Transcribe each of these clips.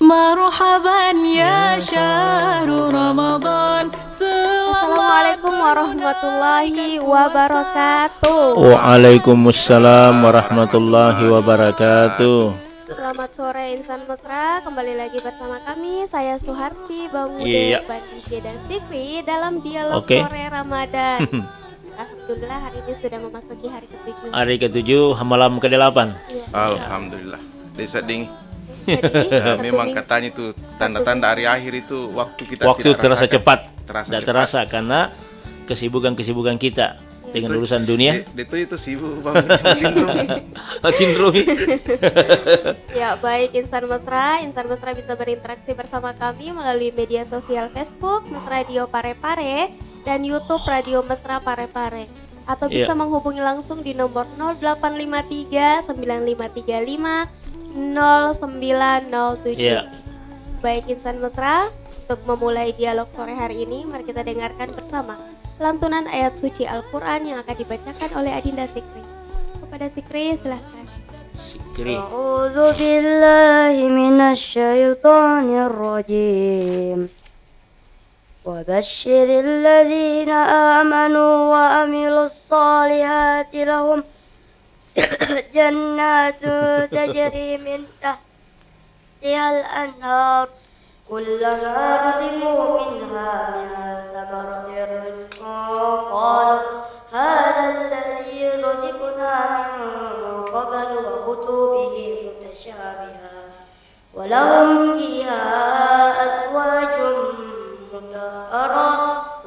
Marhaban ya syahrul Ramadan. Assalamualaikum warahmatullahi wabarakatuh. Waalaikumsalam warahmatullahi wabarakatuh. Selamat sore insan mesra, kembali lagi bersama kami. Saya Suharsi, Bang Ude, Badije dan Sikri dalam dialog sore Ramadan. Alhamdulillah hari ini sudah memasuki hari ke-7. Hari ke-7, malam ke-8. Ya. Alhamdulillah. Desa ding. Memang katanya itu tanda-tanda hari akhir itu waktu kita Waktu tidak terasa rasakan. cepat. Terasa Tidak cepat. terasa karena kesibukan kita dengan urusan dunia. Itu sibuk banget. Tinrumi. Ya, baik insan mesra bisa berinteraksi bersama kami melalui media sosial Facebook Mesra Radio Parepare dan YouTube Radio Mesra Parepare, atau bisa menghubungi langsung di nomor 0853 9535 0907. Baik insan mesra, untuk memulai dialog sore hari ini, mari kita dengarkan bersama lantunan ayat suci Al-Quran yang akan dibacakan oleh Adinda Sikri. Kepada Sikri, silahkan. Sikri. A'udzu billahi minasy syaithanir rajim. Wa basyiril ladzina amanu wa amilus solihati lahum jannatu tajri min tahtihal anhar kullama ruziqu minha min thamaratir rizqan qalu hadha alladhi ruziqna min qablu wa utu bihi mutashabiha wa lahum fiha azwajun mutahhara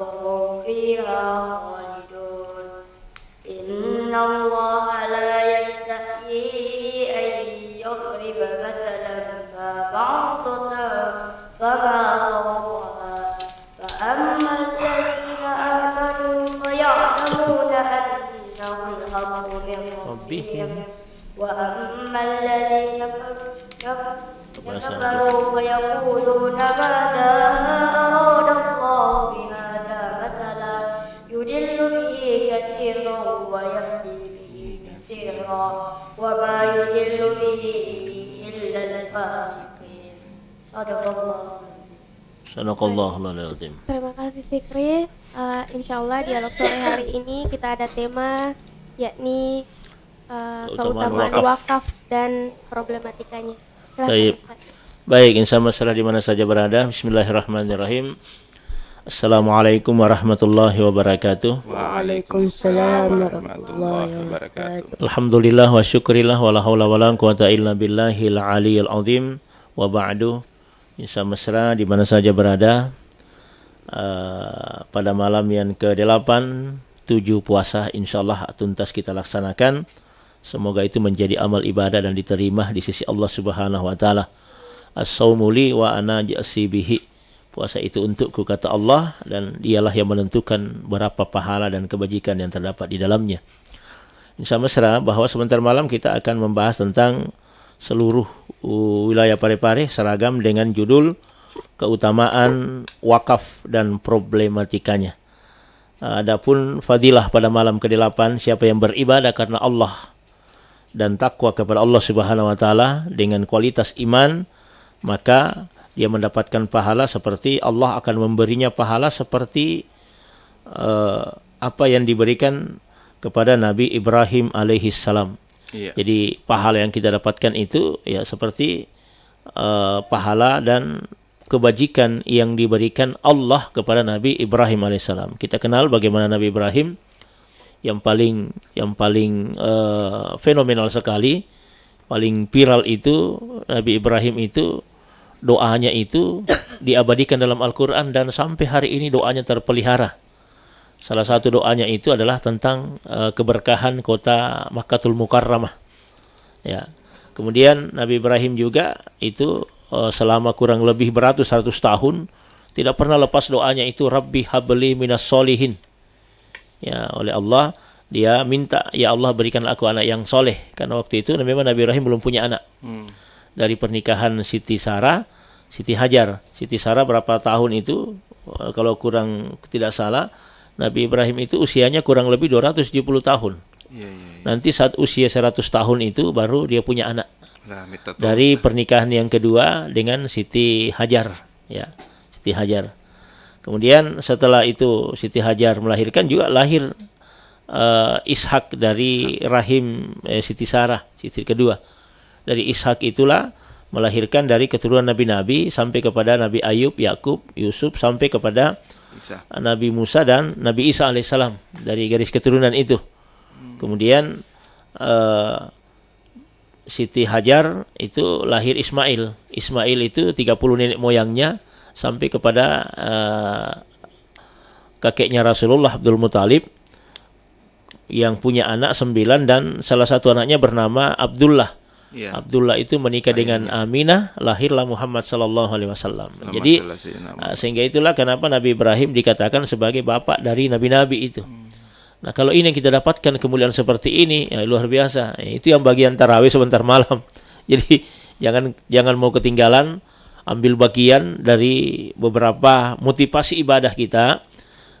wa hum fiha khalidun. Inna Allah la yastahyi an yadriba mathalan ma ba'datan fama fawqaha fa amma alladhina amanu fa ya'lamuna annahu al-haqqu min rabbihim wa amma alladhina kafaru fa yaquluna madha arada Allah bihadha mathala yudillu bihi katsiran wa yahdi bihi katsiran wa ma yudillu bihi illa al-fasiqin. Sadaqallahul azim. Terima kasih Sikri. Insyaallah dialog sore hari ini kita ada tema yakni keutamaan wakaf dan problematikanya. Baik. Baik, insan masalah di mana saja berada. Bismillahirrahmanirrahim. Assalamualaikum warahmatullahi wabarakatuh. Waalaikumsalam warahmatullahi wabarakatuh. Alhamdulillah wa syukrillah wa la haula wa la quwata illa billahil aliyil azim. Wa ba'du. Insan mesra di mana saja berada, pada malam yang ke-8 7 puasa insyaallah tuntas kita laksanakan. Semoga itu menjadi amal ibadah dan diterima di sisi Allah Subhanahu wa taala. As-saumu li wa ana ja'si bihi. Puasa itu untukku kata Allah, dan dialah yang menentukan berapa pahala dan kebajikan yang terdapat di dalamnya. Insyaallah mesra bahwa sebentar malam kita akan membahas tentang seluruh wilayah Parepare seragam dengan judul keutamaan wakaf dan problematikanya. Adapun fadilah pada malam ke-8, siapa yang beribadah karena Allah dan takwa kepada Allah Subhanahu wa taala dengan kualitas iman, maka dia mendapatkan pahala seperti Allah akan memberinya pahala seperti apa yang diberikan kepada Nabi Ibrahim alaihi salam. Jadi pahala yang kita dapatkan itu ya seperti pahala dan kebajikan yang diberikan Allah kepada Nabi Ibrahim alaihissalam. Kita kenal bagaimana Nabi Ibrahim yang paling fenomenal sekali, paling viral itu Nabi Ibrahim itu doanya itu diabadikan dalam Al-Quran dan sampai hari ini doanya terpelihara. Salah satu doanya itu adalah tentang keberkahan kota Makkatul Mukarramah. Ya. Kemudian Nabi Ibrahim juga itu selama kurang lebih beratus-ratus tahun tidak pernah lepas doanya itu Rabbi habli minas solihin. Ya, oleh Allah dia minta, ya Allah berikanlah aku anak yang soleh. Karena waktu itu memang Nabi Ibrahim belum punya anak. Dari pernikahan Siti Sarah, Siti Hajar. Siti Sarah berapa tahun itu? Kalau kurang tidak salah, Nabi Ibrahim itu usianya kurang lebih 270 tahun. Nanti saat usia 100 tahun itu baru dia punya anak. Nah, Miftah dari pernikahan yang kedua dengan Siti Hajar, ya, Siti Hajar. Kemudian setelah itu Siti Hajar melahirkan, juga lahir Ishak dari rahim Siti Sarah, istri kedua. Dari Ishak itulah melahirkan dari keturunan nabi-nabi sampai kepada Nabi Ayub, Yakub, Yusuf, sampai kepada Isa. Nabi Musa dan Nabi Isa alaihissalam, dari garis keturunan itu. Kemudian Siti Hajar itu lahir Ismail. Ismail itu 30 nenek moyangnya sampai kepada kakeknya Rasulullah, Abdul Muthalib, yang punya anak 9 dan salah satu anaknya bernama Abdullah. Ya. Abdullah itu menikah dengan Aminah, lahirlah Muhammad sallallahu alaihi wasallam. Jadi sehingga itulah kenapa Nabi Ibrahim dikatakan sebagai bapak dari nabi-nabi itu. Nah, kalau ini kita dapatkan kemuliaan seperti ini, ya luar biasa. Itu yang bagian tarawih sebentar malam. Jadi jangan mau ketinggalan, ambil bagian dari beberapa motivasi ibadah kita.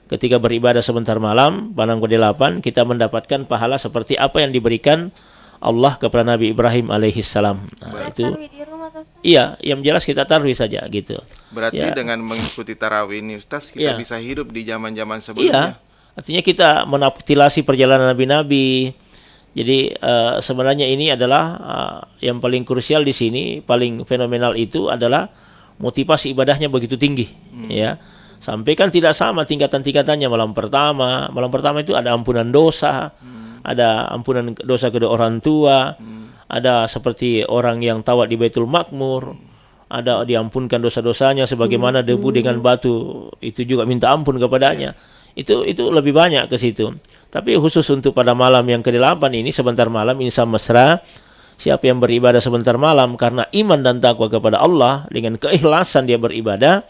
Ketika beribadah sebentar malam, Padang ke-8, kita mendapatkan pahala seperti apa yang diberikan Allah kepada Nabi Ibrahim alaihissalam. Nah, itu di rumah, Ustaz? Iya, yang jelas kita taruh saja gitu. Berarti Ya. dengan mengikuti tarawih ini, Ustaz, kita Iya. bisa hidup di zaman-zaman Iya, sebelumnya. artinya kita menaptilasi perjalanan nabi-nabi. Jadi sebenarnya ini adalah yang paling krusial di sini, paling fenomenal itu adalah motivasi ibadahnya begitu tinggi, ya. Sampai kan tidak sama tingkatan-tingkatannya. Malam pertama itu ada ampunan dosa, ada ampunan dosa kedua orang tua, ada seperti orang yang tawat di Baitul Makmur, ada diampunkan dosa-dosanya sebagaimana debu dengan batu, itu juga minta ampun kepadanya. Itu lebih banyak ke situ. Tapi khusus untuk pada malam yang ke-8 ini, sebentar malam, insan mesra, siapa yang beribadah sebentar malam karena iman dan takwa kepada Allah, dengan keikhlasan dia beribadah,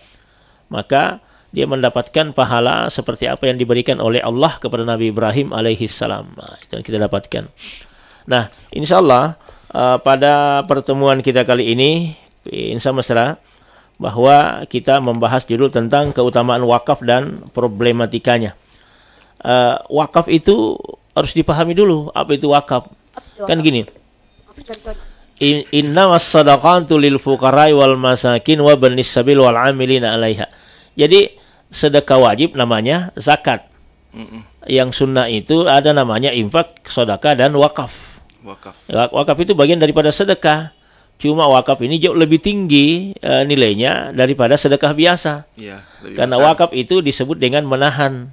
maka dia mendapatkan pahala seperti apa yang diberikan oleh Allah kepada Nabi Ibrahim alaihissalam. Nah, itu yang kita dapatkan. Nah, insya Allah pada pertemuan kita kali ini, insya mesra, bahwa kita membahas judul tentang keutamaan wakaf dan problematikanya. Wakaf itu harus dipahami dulu, apa itu wakaf. Kan gini, innamas sadaqatu lil fuqara'i wal masakin wa banis sabil wal amilina 'alaiha. Jadi sedekah wajib namanya zakat. Yang sunnah itu ada namanya infak, sedekah dan wakaf. Wakaf itu bagian daripada sedekah. Cuma wakaf ini jauh lebih tinggi nilainya daripada sedekah biasa. Ya, karena besar. Wakaf itu disebut dengan menahan.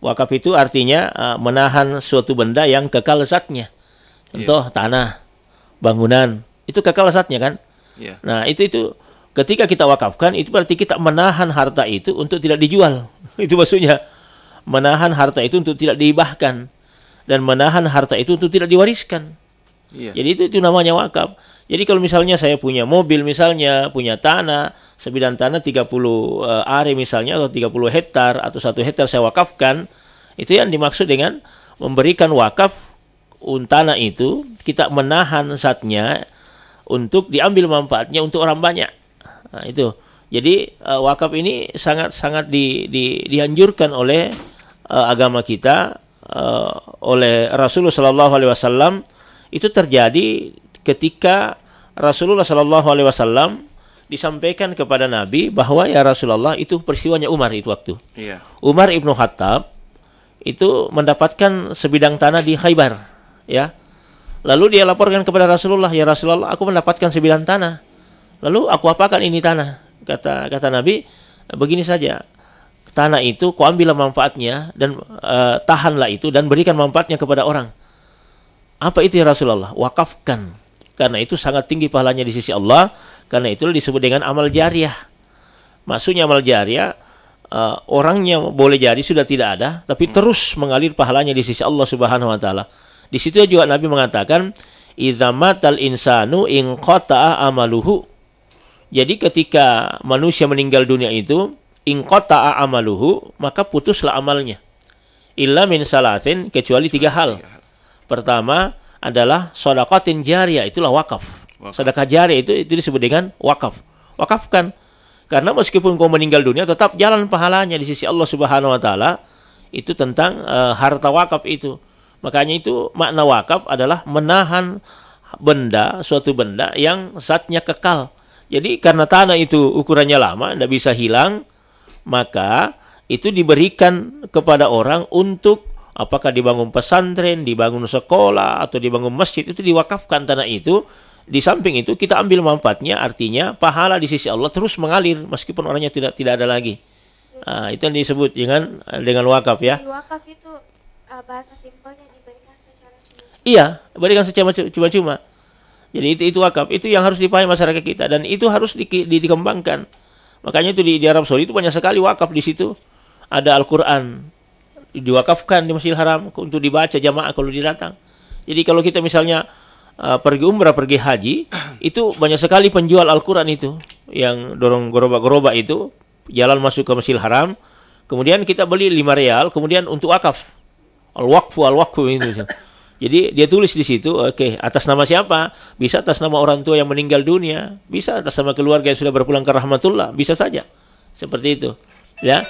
Wakaf itu artinya menahan suatu benda yang kekal zatnya. Contoh tanah, bangunan, itu kekal zatnya kan? Ya. Nah, itu ketika kita wakafkan, itu berarti kita menahan harta itu untuk tidak dijual. Itu maksudnya. Menahan harta itu untuk tidak dihibahkan. Dan menahan harta itu untuk tidak diwariskan. Iya. Jadi itu namanya wakaf. Jadi kalau misalnya saya punya mobil, misalnya punya tanah, sebidang tanah 30 are misalnya, atau 30 hektar, atau 1 hektar saya wakafkan, itu yang dimaksud dengan memberikan wakaf tanah itu, kita menahan zatnya untuk diambil manfaatnya untuk orang banyak. Nah, itu. Jadi wakaf ini sangat dianjurkan oleh agama kita, oleh Rasulullah sallallahu alaihi wasallam. Itu terjadi ketika Rasulullah sallallahu alaihi wasallam disampaikan kepada Nabi bahwa ya Rasulullah, itu peristiwanya Umar itu waktu. Iya. Umar ibnu Khattab itu mendapatkan sebidang tanah di Khaybar, ya. Lalu dia laporkan kepada Rasulullah, ya Rasulullah, aku mendapatkan sebidang tanah. Lalu aku apakan ini tanah? Kata Nabi, begini saja, tanah itu kau ambillah manfaatnya dan tahanlah itu dan berikan manfaatnya kepada orang. Apa itu ya Rasulullah? Wakafkan. Karena itu sangat tinggi pahalanya di sisi Allah. Karena itu disebut dengan amal jariah. Maksudnya amal jariah, orangnya boleh jadi sudah tidak ada, tapi terus mengalir pahalanya di sisi Allah Subhanahu wa taala. Di situ juga Nabi mengatakan, idza matal insanu in qata'a amaluhu. Jadi ketika manusia meninggal dunia itu, in qata'a amaluhu, maka putuslah amalnya. Illa min salatin, kecuali 3 hal. Pertama adalah shadaqatin jariyah, itulah wakaf. Sedekah jariyah itu disebut dengan wakaf. Wakafkan. Karena meskipun kau meninggal dunia, tetap jalan pahalanya di sisi Allah Subhanahu wa taala. Itu tentang harta wakaf itu. Makanya itu makna wakaf adalah menahan suatu benda yang zatnya kekal. Jadi karena tanah itu ukurannya lama, tidak bisa hilang, maka itu diberikan kepada orang untuk apakah dibangun pesantren, dibangun sekolah, atau dibangun masjid, itu diwakafkan tanah itu. Di samping itu kita ambil manfaatnya, artinya pahala di sisi Allah terus mengalir meskipun orangnya tidak ada lagi. Itu yang disebut dengan wakaf ya. Di wakaf itu bahasa simpelnya diberikan secara cuma. Iya, berikan secara cuma-cuma. Jadi itu wakaf, itu yang harus dipahami masyarakat kita, dan itu harus dikembangkan. Makanya itu di Arab Saudi itu banyak sekali wakaf di situ. Ada Al-Qur'an diwakafkan di Masjidil Haram untuk dibaca jamaah kalau dia datang. Jadi kalau kita misalnya pergi umrah, pergi haji, itu banyak sekali penjual Al-Qur'an itu yang dorong gerobak-gerobak itu jalan masuk ke Masjidil Haram. Kemudian kita beli 5 rial, kemudian untuk wakaf. Al-waqfu itu. Jadi dia tulis di situ, oke, atas nama siapa? Bisa atas nama orang tua yang meninggal dunia, bisa atas nama keluarga yang sudah berpulang ke rahmatullah, bisa saja. Seperti itu. Ya.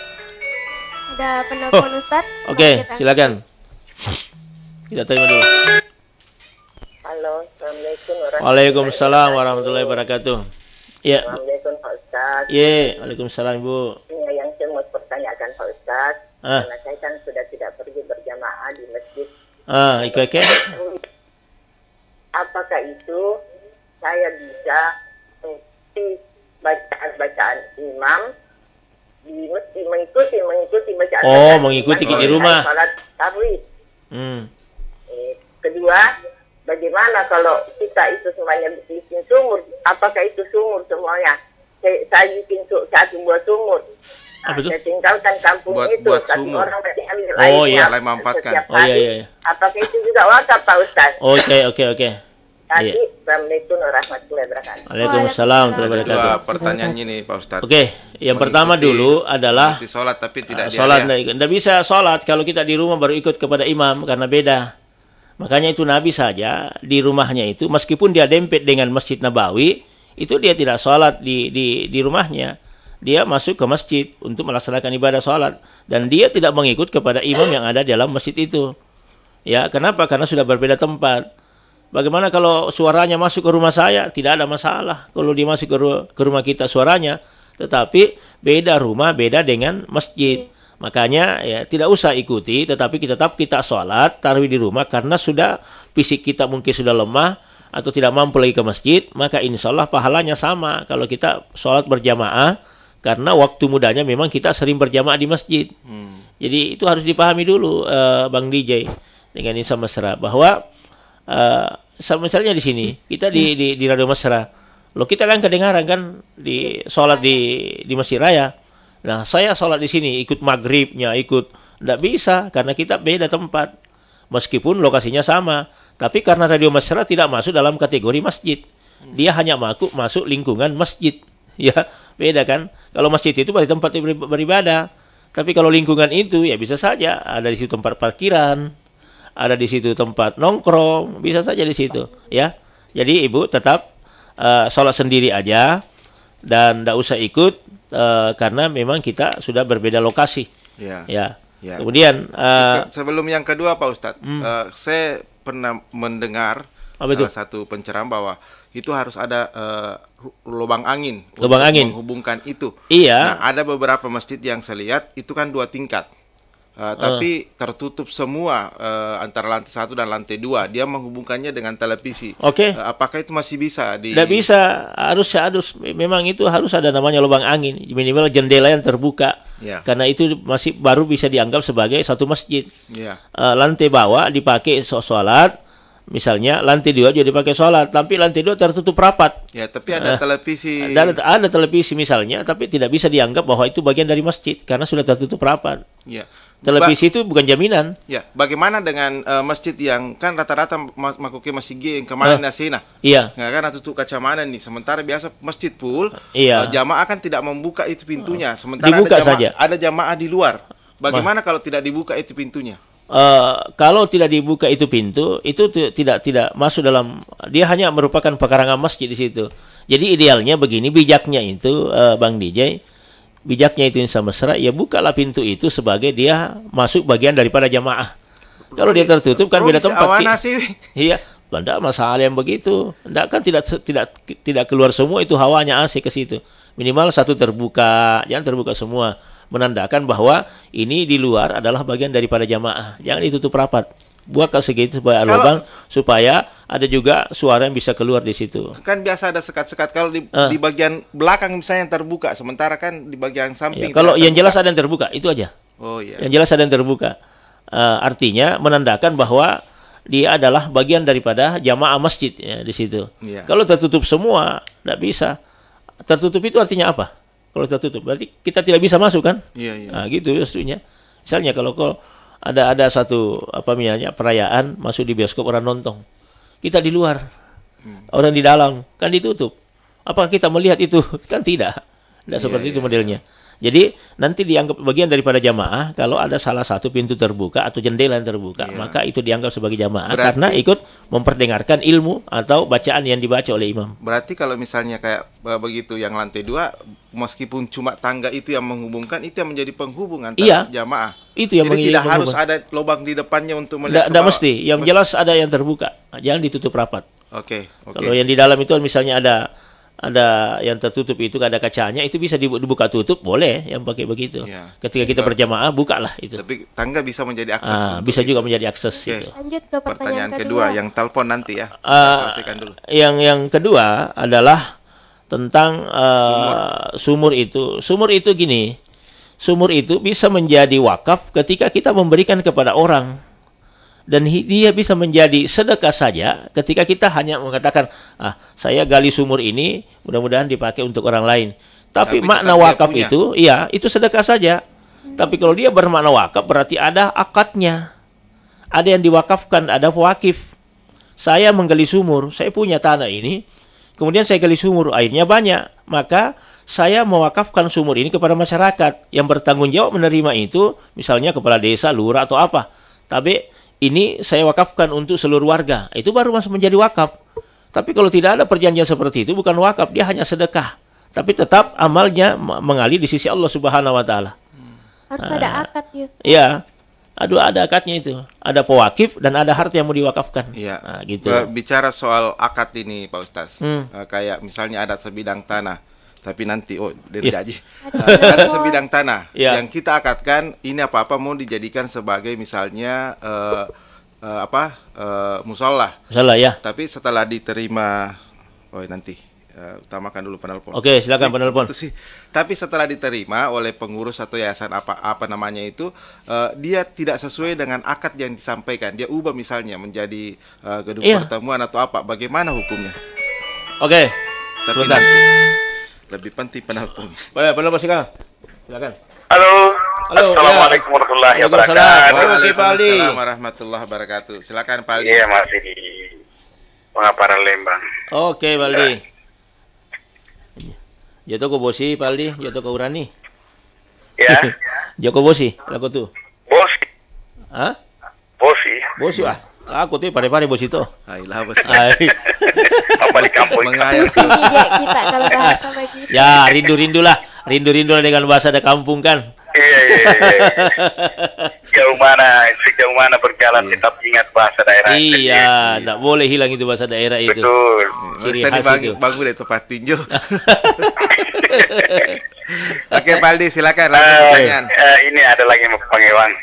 Ada penelpon Ustaz. Oke, silakan. Kita terima dulu. Halo, Assalamualaikum Waalaikumsalam warahmatullahi wabarakatuh. Ya. Assalamualaikum Pak Ustaz. Ye, waalaikumsalam Bu. Ini yang saya mau pertanyakan Pak Ustaz. Karena saya kan sudah tidak pergi berjamaah di masjid. Oke. Apakah itu saya bisa mengikuti bacaan imam mengikuti bacaan mengikuti imam di rumah. Salat tarawih. Kedua, bagaimana kalau kita itu semuanya bikin sumur? Apakah itu sumur semuanya? Saya bikin satu buah sumur. Saya tinggalkan kampung itu, buat satu sumur. orang berarti ambil airnya Mulai memanfaatkan. setiap hari. Apakah itu juga wakaf Pak Ustaz? Oke. Tadi, Assalamualaikum warahmatullahi wabarakatuh. Waalaikumsalam warahmatullahi wabarakatuh. Dua pertanyaan ini Pak Ustadz. Oke, yang pertama dulu adalah mengikuti sholat tapi tidak sholat. diarah. Tidak bisa sholat kalau kita di rumah baru ikut kepada imam, karena beda. Makanya itu Nabi saja di rumahnya itu, meskipun dia dempet dengan Masjid Nabawi, itu dia tidak sholat di rumahnya. Dia masuk ke masjid untuk melaksanakan ibadah sholat, dan dia tidak mengikut kepada imam yang ada di dalam masjid itu. Ya, kenapa? Karena sudah berbeda tempat. Bagaimana kalau suaranya masuk ke rumah saya? Tidak ada masalah kalau dia masuk ke rumah kita suaranya. Tetapi beda rumah, beda dengan masjid. Makanya ya tidak usah ikuti, tetapi kita sholat tarawih di rumah, karena sudah fisik kita mungkin sudah lemah atau tidak mampu lagi ke masjid, maka insya Allah pahalanya sama kalau kita sholat berjamaah, karena waktu mudanya memang kita sering berjamaah di masjid. Jadi itu harus dipahami dulu, Bang DJ dengan Insan Mesra, bahwa misalnya di sini kita di Radio Mesra, loh kita kan kedengaran kan di sholat di Masjid Raya. Nah saya sholat di sini ikut maghribnya tidak bisa karena kita beda tempat, meskipun lokasinya sama, tapi karena Radio Mesra tidak masuk dalam kategori masjid, dia hanya masuk lingkungan masjid. Ya beda kan, kalau masjid itu pada tempat beribadah, tapi kalau lingkungan itu ya bisa saja ada di situ tempat parkiran, ada di situ tempat nongkrong, bisa saja di situ ya. Jadi ibu tetap sholat sendiri aja dan tidak usah ikut karena memang kita sudah berbeda lokasi. Ya. Kemudian sebelum yang kedua Pak Ustadz, saya pernah mendengar salah satu penceramah bahwa itu harus ada lubang angin untuk menghubungkan itu. Iya. Nah, ada beberapa masjid yang saya lihat itu kan 2 tingkat. Tapi tertutup semua antara lantai 1 dan lantai 2. Dia menghubungkannya dengan televisi. Oke. Apakah itu masih bisa? Tidak bisa, harus. Memang itu harus ada namanya lubang angin, minimal jendela yang terbuka. Ya. Karena itu masih baru bisa dianggap sebagai satu masjid. Ya. Lantai bawah dipakai sholat, misalnya lantai 2 juga dipakai sholat, tapi lantai 2 tertutup rapat. Ya, tapi ada televisi. Ada televisi misalnya, tapi tidak bisa dianggap bahwa itu bagian dari masjid karena sudah tertutup rapat. Ya. Televisi itu bukan jaminan. Ya, bagaimana dengan masjid yang kan rata-rata makuke masjid yang kemarin nasina? Iya. Nggak kan tutup kaca mana nih? Sementara biasa masjid full, jamaah kan tidak membuka itu pintunya. Sementara dibuka saja. Ada jamaah di luar. Bagaimana kalau tidak dibuka itu pintunya? Kalau tidak dibuka itu pintu, itu tidak masuk dalam. Dia hanya merupakan pekarangan masjid di situ. Jadi idealnya begini, bijaknya itu, Bang DJ. Bijaknya itu Insan Mesra, ya bukalah pintu itu sebagai dia masuk bagian daripada jamaah. Kalau dia tertutup kan beda tempat. Iya. Tidak masalah yang begitu. Tidak kan tidak keluar semua itu hawanya AC ke situ. Minimal satu terbuka, jangan terbuka semua. Menandakan bahwa ini di luar adalah bagian daripada jamaah. Jangan ditutup rapat. Buat segitu supaya ada lubang, supaya ada juga suara yang bisa keluar di situ. Kan biasa ada sekat-sekat kalau di bagian belakang misalnya yang terbuka, sementara kan di bagian samping. Kalau yang jelas ada yang terbuka, itu aja. Oh iya. Yang jelas ada yang terbuka. Artinya menandakan bahwa dia adalah bagian daripada jamaah masjid ya, di situ. Yeah. Kalau tertutup semua, tidak bisa. Tertutup itu artinya apa? Kalau tertutup, berarti kita tidak bisa masuk kan? Iya, iya. Nah, gitu maksudnya. Misalnya kalau ada satu perayaan masuk di bioskop orang nonton, kita di luar, orang di dalam kan ditutup. Apakah kita melihat itu? Kan tidak seperti itu modelnya. Jadi nanti dianggap bagian daripada jamaah kalau ada salah satu pintu terbuka atau jendela yang terbuka, maka itu dianggap sebagai jamaah karena ikut memperdengarkan ilmu atau bacaan yang dibaca oleh imam. Berarti kalau misalnya kayak begitu yang lantai 2, meskipun cuma tangga itu yang menghubungkan, itu yang menjadi penghubung antara jamaah. Itu yang jadi tidak harus ada lubang di depannya untuk melihat. Tidak mesti, yang jelas ada yang terbuka, jangan ditutup rapat. Oke. Kalau yang di dalam itu misalnya ada yang tertutup itu ada kacanya, itu bisa dibuka tutup, boleh yang pakai begitu. Ya. Ketika kita berjamaah bukalah itu. Tapi tangga bisa menjadi akses. Bisa juga menjadi akses. Okay. Itu. Lanjut ke pertanyaan kedua, yang telepon nanti ya. Selesaikan dulu. Yang kedua adalah tentang sumur itu. Sumur itu gini. Sumur itu bisa menjadi wakaf ketika kita memberikan kepada orang. Dan dia bisa menjadi sedekah saja ketika kita hanya mengatakan, saya gali sumur ini, mudah-mudahan dipakai untuk orang lain. Tapi makna wakaf itu, itu sedekah saja. Tapi kalau dia bermakna wakaf, berarti ada akadnya. Ada yang diwakafkan, ada wakif. Saya menggali sumur, saya punya tanah ini, kemudian saya gali sumur, airnya banyak. Maka saya mewakafkan sumur ini kepada masyarakat yang bertanggung jawab menerima itu, misalnya kepala desa, lurah, atau apa. Tapi ini saya wakafkan untuk seluruh warga. Itu baru masuk menjadi wakaf. Tapi kalau tidak ada perjanjian seperti itu, bukan wakaf, dia hanya sedekah. Tapi tetap amalnya mengalir di sisi Allah Subhanahu wa taala. Harus ada akad, Yus. Iya. Ada akadnya itu. Ada pewakif dan ada harta yang mau diwakafkan. Iya. Gitu. Bicara soal akad ini, Pak Ustaz. Kayak misalnya ada sebidang tanah. Tapi nanti dari gaji ada sebidang tanah yang kita akadkan, ini apa-apa mau dijadikan sebagai misalnya musola. Musola ya. Tapi setelah diterima, nanti utamakan dulu penelpon. Oke, silakan penelpon. Tapi setelah diterima oleh pengurus atau yayasan apa namanya itu, dia tidak sesuai dengan akad yang disampaikan. Dia ubah misalnya menjadi gedung pertemuan atau apa. Bagaimana hukumnya? Oke. Tapi lebih penting penelpon. Penelpon silakan. Halo. Assalamualaikum warahmatullahi wabarakatuh. Waalaikumsalam warahmatullahi wabarakatuh. Silakan Pak Aldi. Iya, masih di Pengaparan Lembang. Oke, Pak Aldi. Jatuh ke bosi, Pak Aldi. Jatuh ke urani. Ya. Joko bosi, laku tuh. Bosi. Hah? Bosi. Aku tuh pare-pare bos itu. Ayolah bos. Apa di kampung? Kita kalau bahasa begitu. Ya, rindu-rindulah dengan bahasa ada kampung kan. Iya. Sejauh mana berjalan tetap ingat bahasa daerah. Iya, enggak boleh hilang itu bahasa daerah itu. Betul. Ciri khas itu. Bagus deh tempat tinjau. Oke, Pak Aldi, silakan langsung pertanyaan. Ini ada lagi panggilan.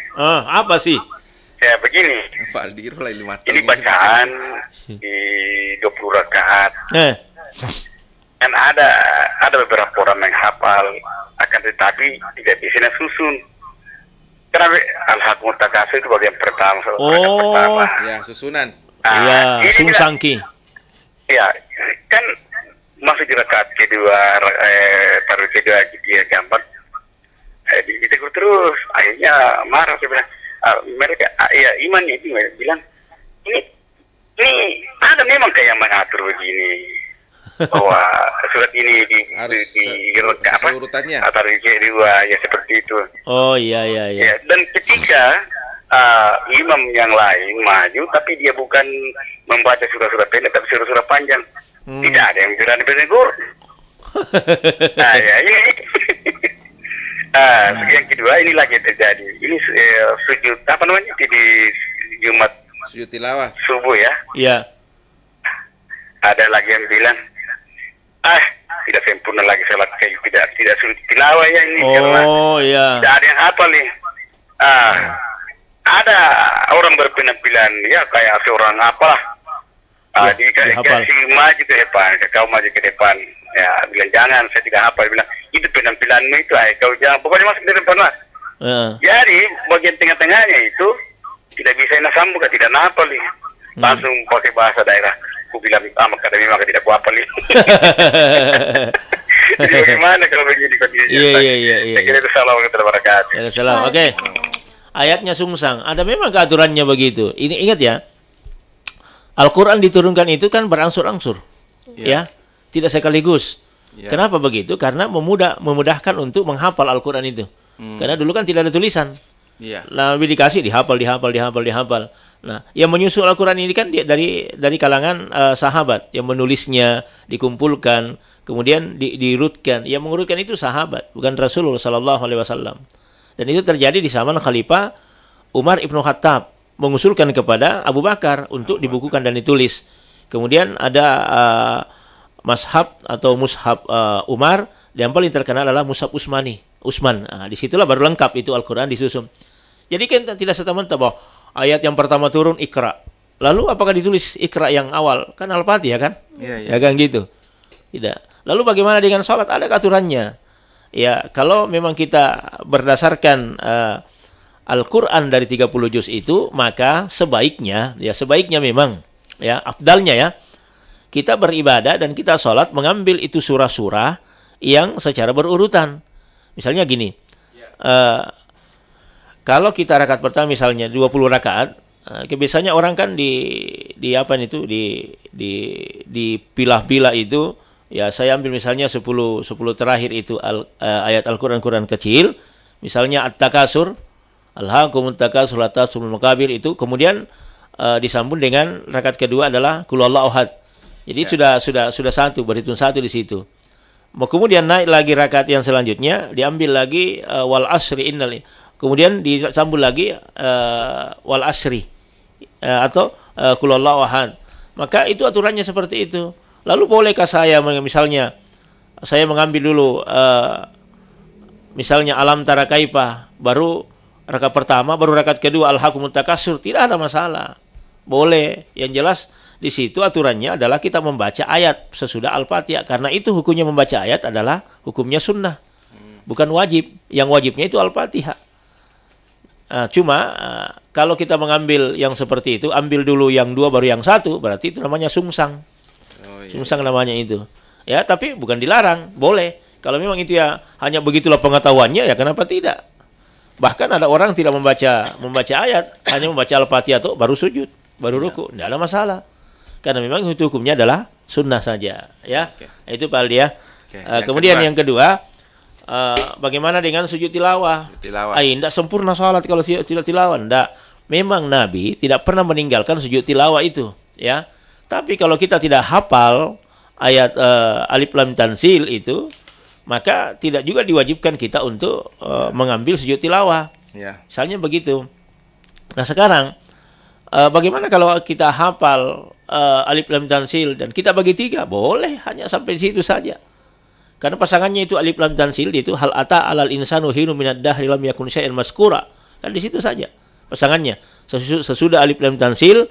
Apa sih? Ya begini. Pak Aldi ini bacaan di 20 rakaat. Dan ada beberapa orang yang hafal, akan tetapi tidak bisa susun. Karena al-haq mutakasir itu bagian pertama. Ya, susunan. Iya, sungsangki. Iya, kan masuk di rakaat kedua, baru kedua dia gambar. Ditegur terus, akhirnya marah, saya bilang. Mereka imannya itu bilang ini ada memang kayak mengatur begini bahwa surat ini di urutannya atau di kedua ya seperti itu. Oh iya. Ya, dan ketika imam yang lain maju tapi dia bukan membaca surah-surah pendek tapi surah-surah panjang, tidak ada yang berani bernegur. Ini. Yang kedua ini lagi terjadi. Ini sujud apa namanya di Jumat sujud tilawah subuh ya. Iya. ada lagi yang bilang, tidak sempurna lagi salat kayak tidak sulit tilawah ya ini karena tidak ada yang hafal nih. Ada orang berpenampilan ya kayak seorang apalah. Dikasih maju ke depan, kau maju ke depan. Ya bilang jangan, saya tidak hafal. Bilang itu penampilanmu itu, kau jangan, pokoknya masuk di depan lah. Jadi bagian tengah-tengahnya itu tidak bisa sambung, tidak hafal nih. Langsung pakai bahasa daerah. Aku bilang maka tidak kuapal nih. Jadi bagaimana kalau begini kondisinya? Iya. Saya kira itu salah warahmatullahi wabarakatuh. Oke. Ayatnya sungsang. Ada memang keaturannya begitu. Ini ingat ya. Al-Quran diturunkan itu kan berangsur-angsur. Ya. Tidak sekaligus. Kenapa begitu? Karena memudahkan untuk menghafal Al-Quran itu. Karena dulu kan tidak ada tulisan. Nabi dikasih dihafal. Nah, yang menyusul Al-Quran ini kan dari kalangan sahabat yang menulisnya, dikumpulkan, kemudian diurutkan. Yang mengurutkan itu sahabat, bukan Rasulullah Sallallahu Alaihi Wasallam. Dan itu terjadi di zaman Khalifah Umar ibnu Khattab mengusulkan kepada Abu Bakar untuk dibukukan dan ditulis. Kemudian ada mushaf Umar, yang paling terkenal adalah mushaf Utsman. Nah, disitulah baru lengkap itu Al-Quran disusun. Jadi kan tidak serta-merta bahwa ayat yang pertama turun Iqra. Lalu apakah ditulis Iqra yang awal? Kan Al-Fatihah kan? Ya kan gitu. Tidak. Lalu bagaimana dengan salat? Ada aturannya. Ya, kalau memang kita berdasarkan Al-Quran dari 30 juz itu, maka sebaiknya memang ya, afdalnya ya, kita beribadah dan kita salat mengambil itu surah-surah yang secara berurutan. Misalnya gini. Kalau kita rakaat pertama misalnya 20 rakaat, biasanya orang kan dipilah-pilah itu, ya saya ambil misalnya 10 terakhir itu ayat Al-Quran kecil, misalnya At-Takasur, Alhaakumut Takasur hatta zurtumul maqabir itu, kemudian disambung dengan rakaat kedua adalah Qul Huwallahu Ahad. Jadi sudah satu, berhitung satu di situ. Kemudian naik lagi rakaat yang selanjutnya, diambil lagi wal asri innal, kemudian disambung lagi wal asri atau Qul Huwallahu Ahad. Maka itu aturannya seperti itu. Lalu bolehkah saya misalnya saya mengambil dulu misalnya alam tara kaifa, baru rakaat pertama, baru rakaat kedua Alhaakumut Takasur? Tidak ada masalah. Boleh. Yang jelas di situ aturannya adalah kita membaca ayat sesudah Al-Fatihah, karena itu hukumnya membaca ayat adalah hukumnya sunnah, bukan wajib. Yang wajibnya itu Al-Fatihah. Cuma kalau kita mengambil yang seperti itu, ambil dulu yang dua baru yang satu, berarti itu namanya sungsang. Sungsang namanya itu. Ya, tapi bukan dilarang, boleh. Kalau memang itu ya hanya begitulah pengetahuannya, ya kenapa tidak? Bahkan ada orang tidak membaca ayat, hanya membaca Al-Fatihah tuh baru sujud, baru ruku, tidak ada masalah. Karena memang itu hukumnya adalah sunnah saja, ya. Itu Pak Aldi ya. Kemudian yang kedua, bagaimana dengan sujud tilawah? Tidak sempurna salat kalau tidak tilawah. Tidak. Memang Nabi tidak pernah meninggalkan sujud tilawah itu, ya. Tapi kalau kita tidak hafal ayat Alif Lam Tanzil itu, maka tidak juga diwajibkan kita untuk mengambil sujud tilawah. Misalnya begitu. Nah sekarang, bagaimana kalau kita hafal Alif Lam Tanzil dan kita bagi 3? Boleh, hanya sampai situ saja. Karena pasangannya itu Alif Lam Tanzil itu hal ata alal insanu hinu minad dahri lam yakun syai'an maskura. Kan di situ saja pasangannya. Sesudah Alif Lam Tanzil,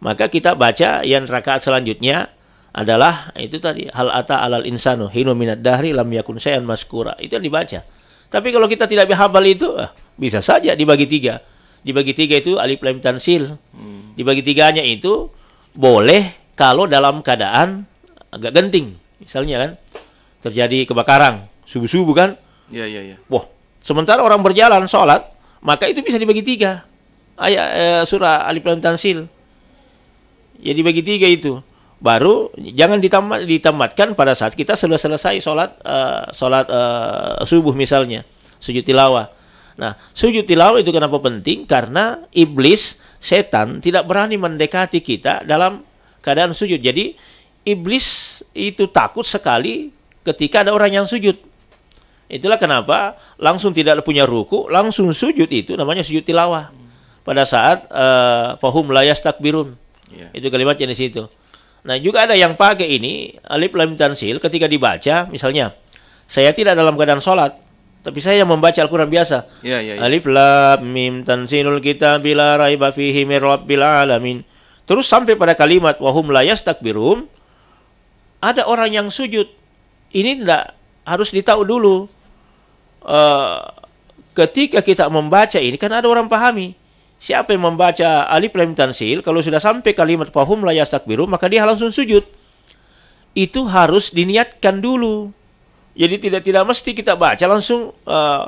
maka kita baca yang rakaat selanjutnya adalah itu tadi hal ata alal insanu hinu minad dahri lam yakun syai'an maskura. Itu yang dibaca. Tapi kalau kita tidak hafal itu, bisa saja dibagi 3. Dibagi 3 itu Alif Lam Tanzil. Dibagi 3-nya itu boleh kalau dalam keadaan agak genting. Misalnya kan terjadi kebakaran subuh-subuh kan? Iya. Wah, sementara orang berjalan sholat, maka itu bisa dibagi 3. Ayat surah Alif Lam Tanzil. Ya dibagi 3 itu. Baru jangan ditamatkan pada saat kita sudah selesai sholat subuh misalnya, sujud tilawah. Nah, sujud tilawah itu kenapa penting? Karena iblis, setan tidak berani mendekati kita dalam keadaan sujud. Jadi iblis itu takut sekali ketika ada orang yang sujud. Itulah kenapa langsung tidak punya ruku, langsung sujud, itu namanya sujud tilawah. Pada saat fahum la yastakbirun. Itu kalimatnya di situ. Nah, juga ada yang pakai ini alif lam tansil ketika dibaca, misalnya saya tidak dalam keadaan sholat, tapi saya membaca Al-Quran biasa. Alif lam mim tansilul kitabi la raiba fihi mir rabbil alamin. Terus sampai pada kalimat wahum la yastakbirun, ada orang yang sujud. Ini tidak harus ditahu dulu. Ketika kita membaca ini kan ada orang pahami. Siapa yang membaca alif lam tansil, kalau sudah sampai kalimat fahum la yastakbiru, maka dia langsung sujud. Itu harus diniatkan dulu. Jadi tidak mesti kita baca langsung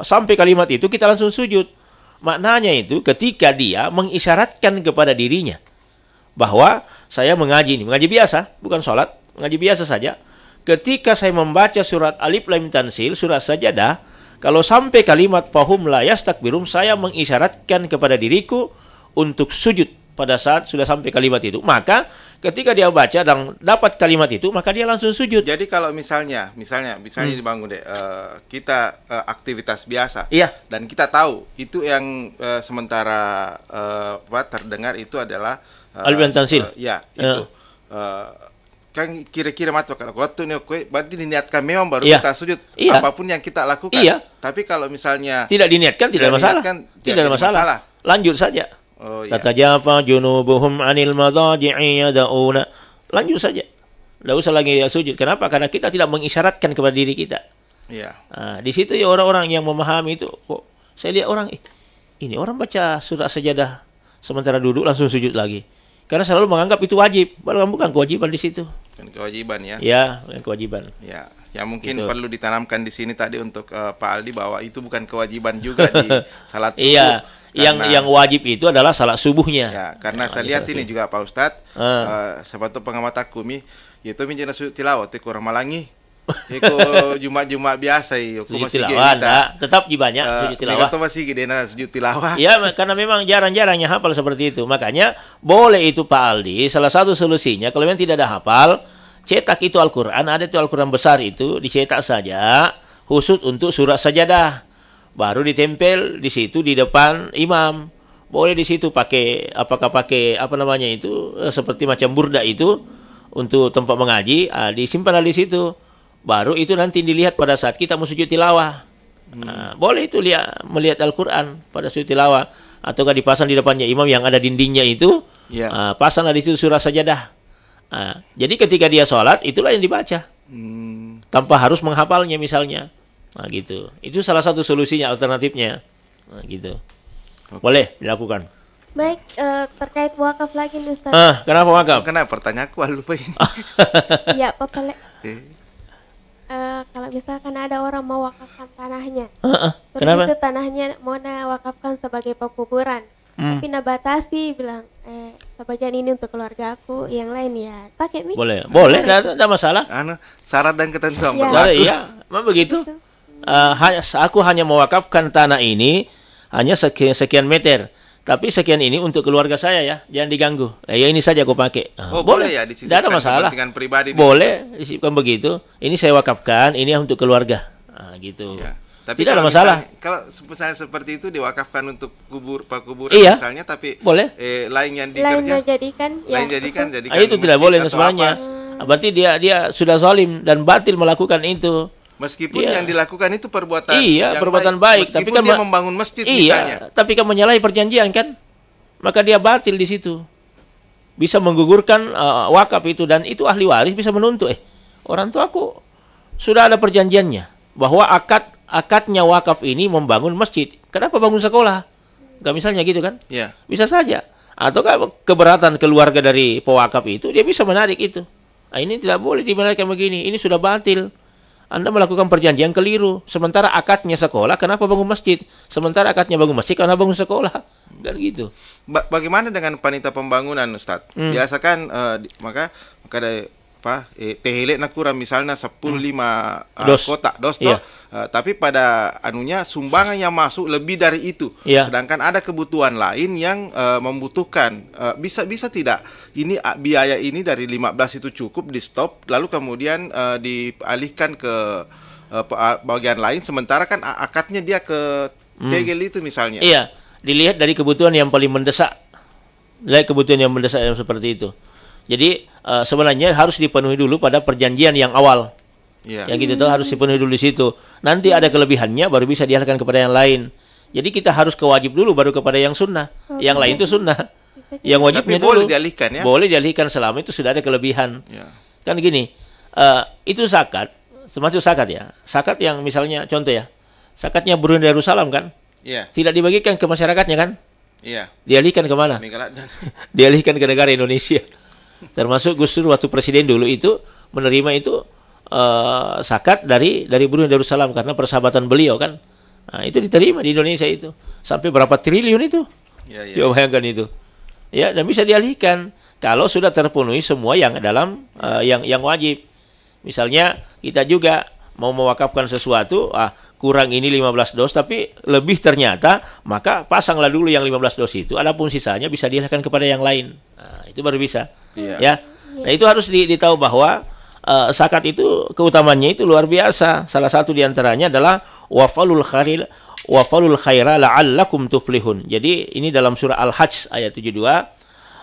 sampai kalimat itu kita langsung sujud. Maknanya itu ketika dia mengisyaratkan kepada dirinya bahwa saya mengaji ini, mengaji biasa, bukan sholat, mengaji biasa saja. Ketika saya membaca surat alif lam tansil, surat sajadah, kalau sampai kalimat fahum la yastakbirum, saya mengisyaratkan kepada diriku untuk sujud pada saat sudah sampai kalimat itu. Maka ketika dia baca dan dapat kalimat itu, maka dia langsung sujud. Jadi kalau misalnya dibangun deh, kita aktivitas biasa, dan kita tahu itu yang sementara terdengar itu adalah alif lam tansil. Itu. Kan kira-kira matu kalau waktu ini berarti diniatkan memang baru kita sujud apapun yang kita lakukan. Tapi kalau misalnya tidak diniatkan tidak ada masalah. Lanjut saja. Tatajafa junubuhum 'anil madaji'i yad'una. Lanjut saja. Tidak usah lagi sujud. Kenapa? Karena kita tidak mengisyaratkan kepada diri kita. Nah, di situ ya orang-orang yang memahami itu, kok saya lihat orang ini orang baca surat sajadah sementara duduk langsung sujud lagi. Karena selalu menganggap itu wajib, bukan kewajiban di situ. Bukan kewajiban ya? Ya, bukan kewajiban. Ya, yang mungkin gitu. Perlu ditanamkan di sini tadi untuk Pak Aldi bahwa itu bukan kewajiban juga di salat subuh. Iya, yang wajib itu adalah salat subuhnya. Ya, karena saya lihat ini juga Pak Ustadz, sebatu pengamat aku itu menjadi sujud tilawah, kurang malangi. Eko Jumat biasa sujud tilawah, tetap banyak sujud tilawah. Atau masih gede sujud tilawah. Ya, karena memang jarang-jarangnya hafal seperti itu. Makanya boleh itu Pak Aldi. Salah satu solusinya kalau memang tidak ada hafal, cetak itu Al-Quran. Ada itu Al-Quran besar itu dicetak saja, khusus untuk surat sajadah. Baru ditempel di situ di depan imam. Boleh di situ pakai apa namanya itu seperti macam burda itu untuk tempat mengaji. Disimpan di situ. Baru itu nanti dilihat pada saat kita mau sujud tilawah. Nah, boleh itu melihat Al-Quran pada sujud tilawah. Ataukah dipasang di depannya imam yang ada dindingnya itu. Pasanglah di situ surah sajadah. Jadi ketika dia sholat, itulah yang dibaca. Tanpa harus menghafalnya misalnya. Nah, gitu. Itu salah satu solusinya, alternatifnya. Nah, gitu. Boleh dilakukan. Baik, terkait wakaf lagi nih Ustaz. Kenapa wakaf? Kenapa pertanyaanku lupa ini. Iya, Pak Pele. Kalau misalkan ada orang mau wakafkan tanahnya, terus kenapa? itu tanahnya mau wakafkan sebagai pekuburan, tapi nabatasi bilang, sebagian ini untuk keluarga aku, yang lain ya pakai mi. Boleh, tidak masalah. Syarat dan ketentuan berlaku. Iya, memang begitu. Aku hanya mewakafkan tanah ini hanya sekian meter. Tapi sekian ini untuk keluarga saya ya, jangan diganggu. Ya ini saja aku pakai. Boleh ya disisipkan, tidak ada masalah. Pribadi boleh disisipkan begitu. Ini saya wakafkan, ini untuk keluarga. Gitu. Ya. Tapi tidak ada masalah. Kalau misalnya seperti itu diwakafkan untuk kuburan misalnya, tapi boleh. Lain yang jadikan. Itu tidak boleh sebenarnya. Berarti dia sudah zalim dan batil melakukan itu. Meskipun yang dilakukan itu perbuatan baik, tapi kan dia membangun masjid misalnya. Tapi kan menyalahi perjanjian kan, maka dia batil di situ. Bisa menggugurkan wakaf itu dan itu ahli waris bisa menuntut. Orang tua aku sudah ada perjanjiannya bahwa akadnya wakaf ini membangun masjid. Kenapa bangun sekolah? Gak misalnya gitu kan? Iya. Bisa saja. Atau keberatan keluarga dari pewakaf itu dia bisa menarik itu. Ini tidak boleh dibenarkan begini. Ini sudah batil. Anda melakukan perjanjian keliru. Sementara akadnya sekolah, kenapa bangun masjid? Sementara akadnya bangun masjid, karena bangun sekolah. Kan gitu. Bagaimana dengan panitia pembangunan, Ustadz? Biasa kan, maka ada tehele nakurang misalnya 10-5 kotak dos. Tapi pada anunya sumbangan yang masuk lebih dari itu. Sedangkan ada kebutuhan lain yang membutuhkan. Bisa tidak ini biaya ini dari 15 itu cukup di stop lalu kemudian dialihkan ke bagian lain, sementara kan akadnya dia ke tegel itu misalnya. Iya, dilihat dari kebutuhan yang paling mendesak. Lihat kebutuhan yang mendesak yang seperti itu. Jadi sebenarnya harus dipenuhi dulu pada perjanjian yang awal. Yang gitu tuh harus dipenuhi dulu di situ. Nanti ada kelebihannya baru bisa dialihkan kepada yang lain. Jadi kita harus kewajib dulu baru kepada yang sunnah. Yang lain itu sunnah. Yang wajibnya dulu. Boleh dialihkan ya? Boleh dialihkan selama itu sudah ada kelebihan. Kan gini, itu zakat, termasuk zakat ya. Zakat yang misalnya contoh ya, zakatnya Brunei Darussalam kan? Tidak dibagikan ke masyarakatnya kan? Dialihkan kemana? Dialihkan ke negara Indonesia. Termasuk Gus Dur waktu presiden dulu itu menerima itu zakat dari Brunei Darussalam karena persahabatan beliau kan. Nah, itu diterima di Indonesia itu. Sampai berapa triliun itu? Coba bayangkan itu. Ya, dan bisa dialihkan kalau sudah terpenuhi semua yang dalam yang wajib. Misalnya kita juga mau mewakafkan sesuatu, kurang ini 15 dos tapi lebih ternyata, maka pasanglah dulu yang 15 dos itu, adapun sisanya bisa dialihkan kepada yang lain. Nah, itu baru bisa. Ya. Nah, itu harus ditahu bahwa zakat itu keutamaannya itu luar biasa. Salah satu diantaranya adalah wafalul khaira la'allakum tuflihun. Jadi ini dalam surah Al-Hajj ayat 72,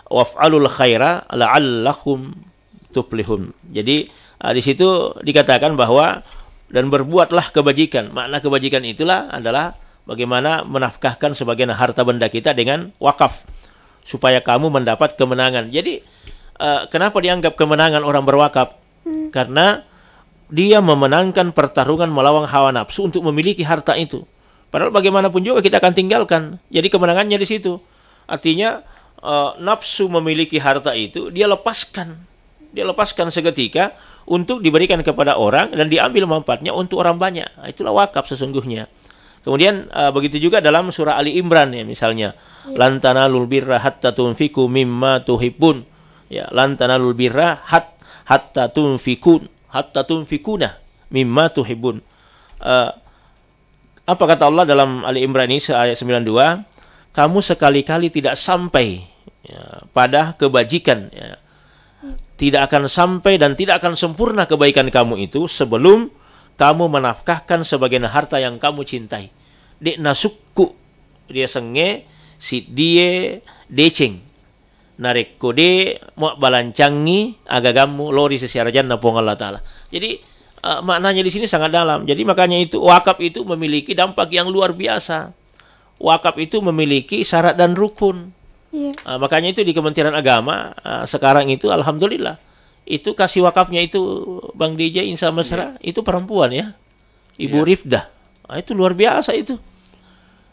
wafalul khaira la'allakum tuflihun. Jadi di situ dikatakan bahwa dan berbuatlah kebajikan. Makna kebajikan itulah adalah bagaimana menafkahkan sebagian harta benda kita dengan wakaf supaya kamu mendapat kemenangan. Jadi kenapa dianggap kemenangan orang berwakaf? Karena dia memenangkan pertarungan melawan hawa nafsu untuk memiliki harta itu. Padahal bagaimanapun juga kita akan tinggalkan. Jadi kemenangannya di situ. Artinya nafsu memiliki harta itu dia lepaskan. Dia lepaskan seketika untuk diberikan kepada orang dan diambil manfaatnya untuk orang banyak. Itulah wakaf sesungguhnya. Kemudian begitu juga dalam surah Ali Imran ya misalnya, lan tanalul birra hatta tunfiqu mimma tuhibbun. Ya, lan tanalul birra hatta tunfikuna mimma tuhibbun. Apa kata Allah dalam Ali Imran ini ayat 92? Kamu sekali-kali tidak sampai pada kebajikan ya. Tidak akan sampai dan tidak akan sempurna kebaikan kamu itu sebelum kamu menafkahkan sebagian harta yang kamu cintai. Dek nasukku dia senge si dia deceng. Narik kode mau balancangi agagamu lori sesiarajan napong Allah Ta'ala. Jadi maknanya di sini sangat dalam. Jadi makanya itu wakaf itu memiliki dampak yang luar biasa. Wakaf itu memiliki syarat dan rukun. Makanya itu di Kementerian Agama sekarang itu alhamdulillah itu kasih wakafnya itu Bang DJ Insan Mesra itu perempuan ya, Ibu Rifdah. Itu luar biasa itu.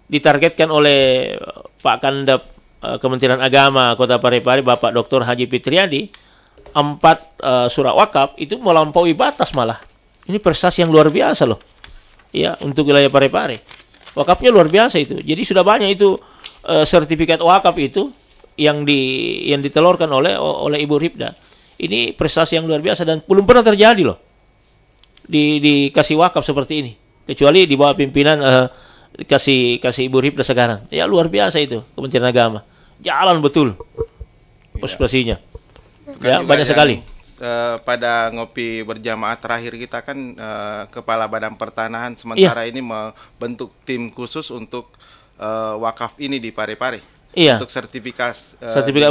Ditargetkan oleh Pak Kandap Kementerian Agama Kota Parepare Bapak Dr. Haji Fitriadi 4 surah wakaf itu melampaui batas malah. Ini prestasi yang luar biasa loh. Ya, untuk wilayah Parepare. Wakafnya luar biasa itu. Jadi sudah banyak itu sertifikat wakaf itu yang ditelurkan oleh Ibu Rifda. Ini prestasi yang luar biasa dan belum pernah terjadi loh dikasih wakaf seperti ini, kecuali di bawah pimpinan kasih Ibu Rifda sekarang. Ya luar biasa itu Kementerian Agama, jalan betul prestasinya. Ya banyak sekali. Pada ngopi berjamaah terakhir kita kan Kepala Badan Pertanahan sementara ini membentuk tim khusus untuk wakaf ini di Parepare. Untuk sertifikat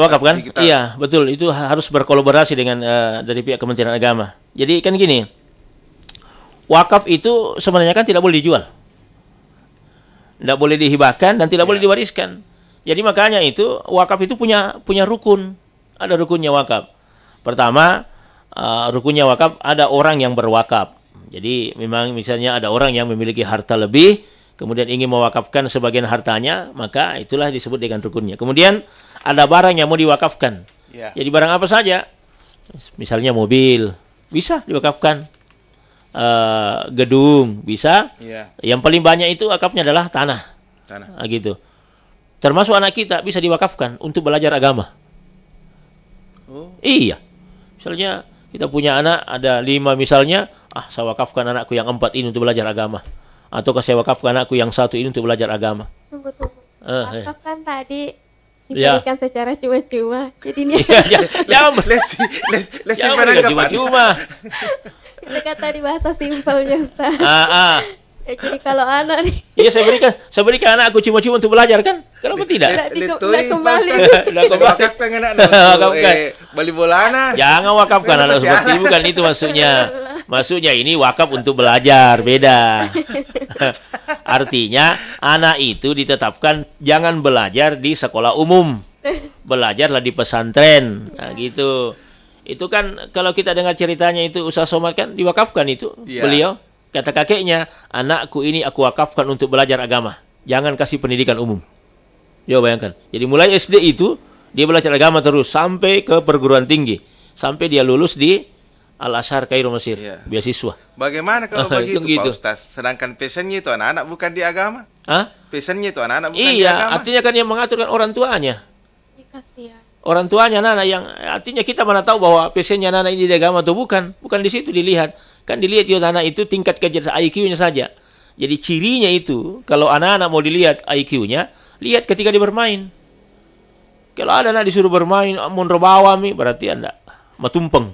wakaf kan? Digital. Iya, betul. Itu harus berkolaborasi dengan dari pihak Kementerian Agama. Jadi kan gini, wakaf itu sebenarnya kan tidak boleh dijual, tidak boleh dihibahkan dan tidak boleh diwariskan. Jadi makanya itu wakaf itu punya rukun. Ada rukunnya wakaf. Pertama, rukunnya wakaf ada orang yang berwakaf. Jadi memang misalnya ada orang yang memiliki harta lebih, kemudian ingin mewakafkan sebagian hartanya, maka itulah disebut dengan rukunnya. Kemudian ada barang yang mau diwakafkan. Jadi barang apa saja, misalnya mobil, bisa diwakafkan. Gedung, bisa. Yang paling banyak itu wakafnya adalah tanah. Nah, gitu. Termasuk anak kita bisa diwakafkan untuk belajar agama. Iya. Misalnya kita punya anak, ada 5 misalnya, saya wakafkan anakku yang 4 ini untuk belajar agama. Atau saya wakafkan anakku yang 1 ini untuk belajar agama. Tunggu. Wakaf kan tadi diberikan secara cuma-cuma. Jadi ini cuma-cuma. Itu kata di bahasa simpelnya Ustaz. Ya, jadi kalau anak nih. Iya, saya berikan anakku cuma-cuma untuk belajar kan? Kenapa tidak? Tidak kembali. Wakafkan anak beli bola anak. Jangan wakafkan anak seperti itu, bukan itu maksudnya. Maksudnya ini wakaf untuk belajar, beda. Artinya anak itu ditetapkan jangan belajar di sekolah umum. Belajarlah di pesantren. Nah, gitu. Itu kan kalau kita dengar ceritanya itu Ustaz Somad kan diwakafkan itu. Beliau kata kakeknya, anakku ini aku wakafkan untuk belajar agama. Jangan kasih pendidikan umum. Coba bayangkan. Jadi mulai SD itu dia belajar agama terus sampai ke perguruan tinggi. Sampai dia lulus di Al-Azhar Kairo Mesir, beasiswa. Bagaimana kalau begitu Pak Ustaz? Sedangkan passionnya itu anak-anak bukan di agama. Passionnya itu anak-anak bukan di agama. Iya, artinya kan yang mengatur kan orang tuanya. Kasihan. Orang tuanya anak-anak yang artinya kita mana tahu bahwa passionnya anak-anak ini di agama atau bukan. Bukan di situ dilihat. Kan dilihat itu anak itu tingkat kecerdasan IQ-nya saja. Jadi cirinya itu, kalau anak-anak mau dilihat IQ-nya, lihat ketika dia bermain. Kalau ada anak disuruh bermain, mundur bawah berarti anda matumpeng.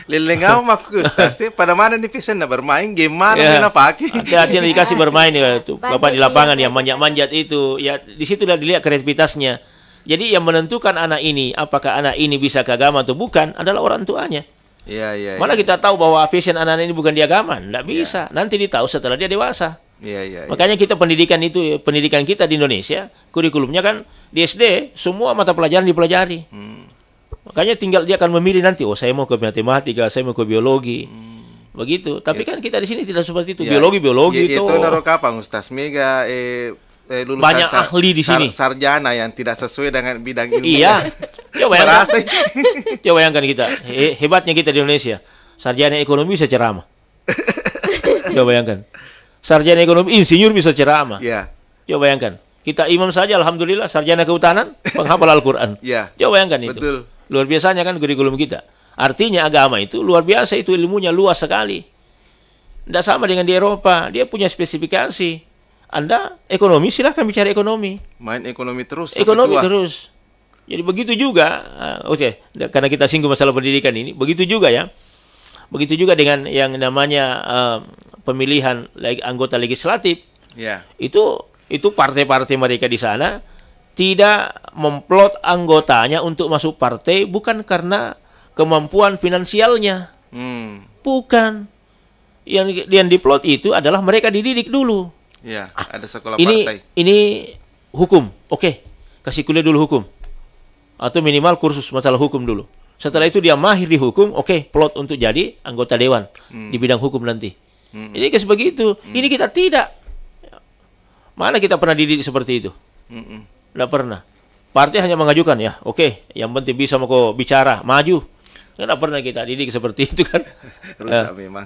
Lelengau maku Ustaz, pada mana nih bisa bermain game mana yang pakai? Hati-hati dikasih bermain ya itu. Bapak di lapangan yang manjat-manjat itu, ya di situ udah dilihat kreativitasnya. Jadi yang menentukan anak ini apakah anak ini bisa ke agama atau bukan adalah orang tuanya. Iya. Mana kita tahu bahwa passion anak ini bukan di agama? Nggak bisa. Nanti ditahu setelah dia dewasa. Iya. Makanya kita pendidikan kita di Indonesia, kurikulumnya kan di SD semua mata pelajaran dipelajari. Makanya tinggal dia akan memilih nanti, saya mau ke matematika, saya mau ke biologi. Begitu. Tapi kan kita di sini tidak seperti itu. Biologi itu. Itu naruh kapan Ustaz? Mega lulusan banyak ahli di sini. Sarjana yang tidak sesuai dengan bidang ilmu. Iya. Coba bayangkan kita. Hebatnya kita di Indonesia. Sarjana ekonomi bisa ceramah. Coba bayangkan. Sarjana ekonomi insinyur bisa ceramah. Iya. Coba bayangkan. Kita imam saja alhamdulillah sarjana kehutanan, penghafal Al-Qur'an. Iya. Coba bayangkan itu. Betul. Luar biasanya kan kurikulum kita. Artinya agama itu luar biasa, itu ilmunya luas sekali. Tidak sama dengan di Eropa. Dia punya spesifikasi. Anda ekonomi, silahkan bicara ekonomi. Main ekonomi terus. Ekonomi terus. Jadi begitu juga, karena kita singgung masalah pendidikan ini, begitu juga ya. Begitu juga dengan yang namanya pemilihan anggota legislatif. Ya. Itu partai-partai mereka di sana tidak memplot anggotanya untuk masuk partai bukan karena kemampuan finansialnya. Bukan. Yang diplot itu adalah mereka dididik dulu. Ya, ada sekolah partai. Ini hukum. Oke, kasih kuliah dulu hukum. Atau minimal kursus masalah hukum dulu. Setelah itu dia mahir di hukum, plot untuk jadi anggota dewan di bidang hukum nanti. Ini kayak begitu. Ini kita tidak. Mana kita pernah dididik seperti itu? Tidak pernah. Partai hanya mengajukan ya, yang penting bisa mau bicara, maju. Tidak pernah kita didik seperti itu kan. Rusak memang.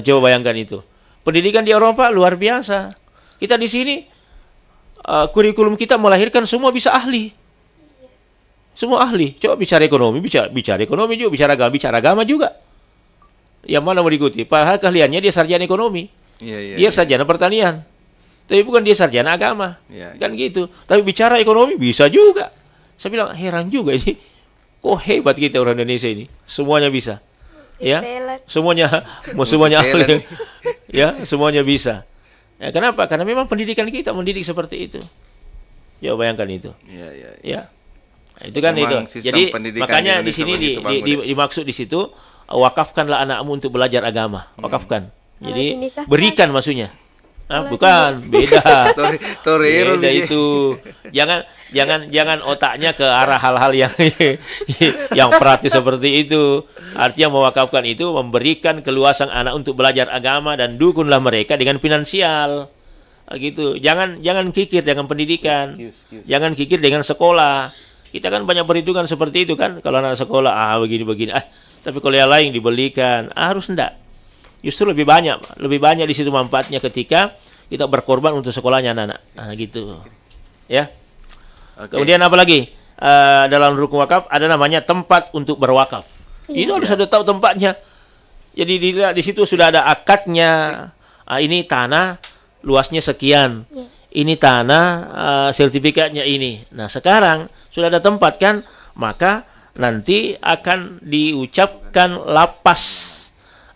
Coba bayangkan itu. Pendidikan di Eropa luar biasa. Kita di sini kurikulum kita melahirkan semua bisa ahli. Semua ahli. Coba bicara ekonomi, bicara ekonomi juga, bicara agama juga. Yang mana mau diikuti? Padahal keahliannya dia sarjana ekonomi. Dia sarjana pertanian. Tapi bukan dia sarjana agama. Kan gitu. Tapi bicara ekonomi bisa juga. Saya bilang heran juga ini. Kok hebat kita orang Indonesia ini. Semuanya bisa. Ya, semuanya ahli. Ya, semuanya bisa. Ya, kenapa? Karena memang pendidikan kita mendidik seperti itu. Ya, bayangkan itu. Ya. Nah, itu kan memang itu. Jadi makanya di sini dimaksud di situ wakafkanlah anakmu untuk belajar agama. Wakafkan. Jadi berikan maksudnya. Bukan, beda. Beda itu. Jangan otaknya ke arah hal-hal yang praktis seperti itu. Artinya mewakafkan itu memberikan keluasan anak untuk belajar agama dan dukunlah mereka dengan finansial. Gitu. Jangan kikir dengan pendidikan. Jangan kikir dengan sekolah. Kita kan banyak perhitungan seperti itu kan. Kalau anak sekolah begini-begini. Tapi kalau yang lain dibelikan, harus enggak. Justru lebih banyak di situ manfaatnya ketika kita berkorban untuk sekolahnya anak-anak. Gitu. Ya. Kemudian apa lagi? Dalam rukun wakaf ada namanya tempat untuk berwakaf. Itu harus ada tahu tempatnya. Jadi di situ sudah ada akadnya. Ini tanah luasnya sekian. Ini tanah sertifikatnya ini. Nah, sekarang sudah ada tempat kan? Maka nanti akan diucapkan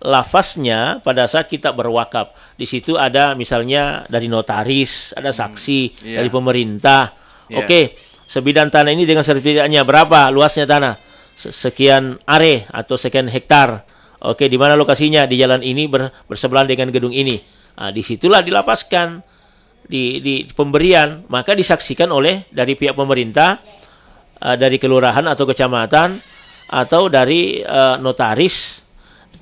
lafaznya pada saat kita berwakaf. Di situ ada misalnya dari notaris, ada saksi, dari pemerintah. Oke, sebidang tanah ini dengan sertifikatnya berapa luasnya tanah? Sekian are atau sekian hektar. Oke, di mana lokasinya? Di jalan ini bersebelahan dengan gedung ini. Nah, disitulah dilapaskan di pemberian, maka disaksikan oleh dari pihak pemerintah, dari kelurahan atau kecamatan, atau dari notaris.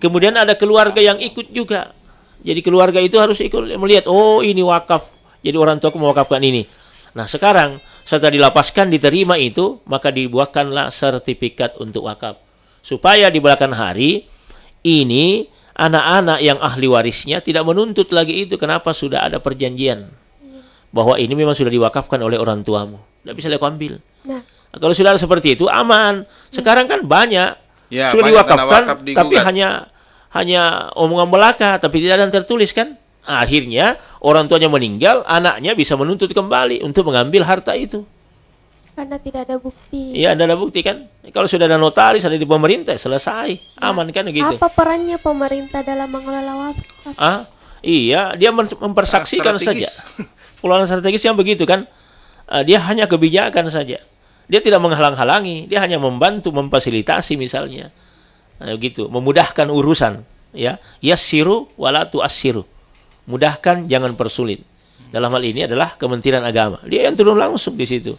Kemudian ada keluarga yang ikut juga. Jadi keluarga itu harus ikut melihat, oh ini wakaf. Jadi orang tua mewakafkan ini. Nah sekarang setelah dilapaskan, diterima itu, maka dibuatkanlah sertifikat untuk wakaf. Supaya di belakang hari ini anak-anak yang ahli warisnya tidak menuntut lagi itu. Kenapa? Sudah ada perjanjian bahwa ini memang sudah diwakafkan oleh orang tuamu. Tidak bisa aku ambil. Nah, kalau sudah ada seperti itu aman. Sekarang kan banyak sudah diwakafkan, tapi hanya omongan belaka, tapi tidak ada yang tertulis kan. Akhirnya orang tuanya meninggal, anaknya bisa menuntut kembali untuk mengambil harta itu. Karena tidak ada bukti. Iya, tidak ada bukti kan. Kalau sudah ada notaris, ada di pemerintah, selesai. Aman kan gitu. Apa perannya pemerintah dalam mengelola wakaf? Iya, dia mempersaksikan saja. Pengelolaan strategis yang begitu kan. Dia hanya kebijakan saja. Dia tidak menghalang-halangi, dia hanya membantu, memfasilitasi misalnya. Begitu, memudahkan urusan, ya. Yassiru wala tu'assiru. Mudahkan, jangan persulit. Dalam hal ini adalah Kementerian Agama. Dia yang turun langsung di situ.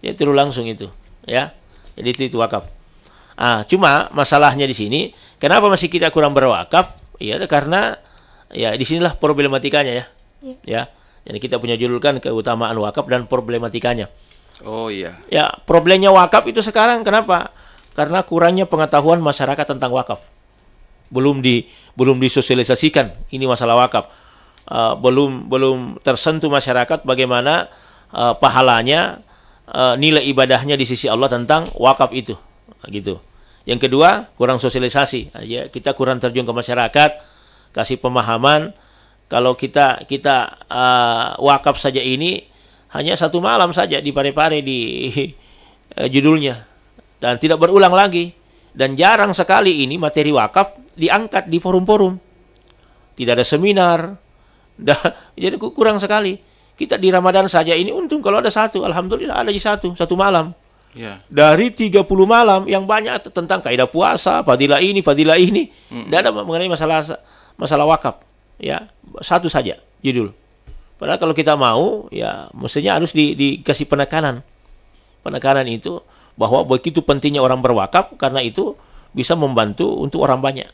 Dia turun langsung itu, ya. Jadi itu wakaf. Cuma masalahnya di sini, kenapa masih kita kurang berwakaf? Ya, karena ya disinilah problematikanya ya. Ya. Jadi kita punya judul kan keutamaan wakaf dan problematikanya. Oh iya. Ya, problemnya wakaf itu sekarang kenapa? Karena kurangnya pengetahuan masyarakat tentang wakaf. Belum disosialisasikan ini masalah wakaf. Belum tersentuh masyarakat bagaimana pahalanya, nilai ibadahnya di sisi Allah tentang wakaf itu. Gitu. Yang kedua, kurang sosialisasi. Ya, kita kurang terjun ke masyarakat, kasih pemahaman. Kalau kita wakaf saja ini hanya 1 malam saja di Parepare di judulnya, dan tidak berulang lagi. Dan jarang sekali ini materi wakaf diangkat di forum-forum. Tidak ada seminar. Jadi kurang sekali. Kita di Ramadan saja ini untung kalau ada 1, alhamdulillah ada 1 malam. Dari 30 malam yang banyak tentang kaidah puasa, fadilah ini. Tidak ada mengenai masalah wakaf. Ya, 1 saja judul. Padahal kalau kita mau, ya mestinya harus dikasih penekanan itu bahwa begitu pentingnya orang berwakaf, karena itu bisa membantu untuk orang banyak.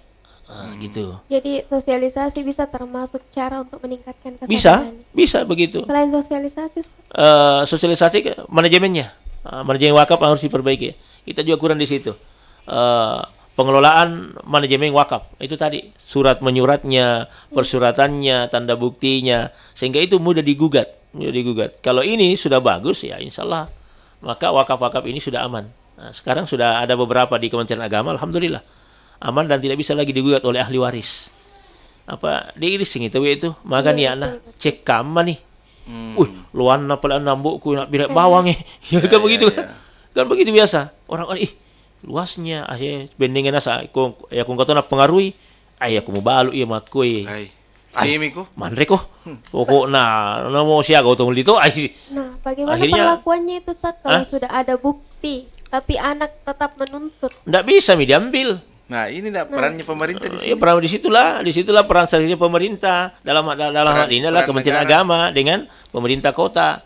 Gitu. Jadi sosialisasi bisa termasuk cara untuk meningkatkan kesadaran. Bisa begitu. Selain sosialisasi, sosialisasi manajemennya, manajemen wakaf harus diperbaiki. Kita juga kurang di situ. Pengelolaan manajemen wakaf itu tadi, surat menyuratnya, persuratannya, tanda buktinya, sehingga itu mudah digugat. Kalau ini sudah bagus, ya insya Allah maka wakaf-wakaf ini sudah aman. Nah, sekarang sudah ada beberapa di Kementerian Agama, alhamdulillah aman dan tidak bisa lagi digugat oleh ahli waris. Apa diirising itu maka nih anak cek kama nih. Luan apa nambukku nak birak bawang ya kan begitu kan. Kan begitu biasa. Orang luasnya bendingan asa aku kata nak pengaruhi aku mau balu iya makui Cimiku mandre ko pokoknya mau siaga utang dito nah bagaimana perlakuannya itu Ustaz kalau sudah ada bukti tapi anak tetap menuntut tidak bisa diambil. Nah ini perannya pemerintah di sini. Peran disitulah peran strategis pemerintah dalam hal ini adalah Kementerian Agama dengan pemerintah kota.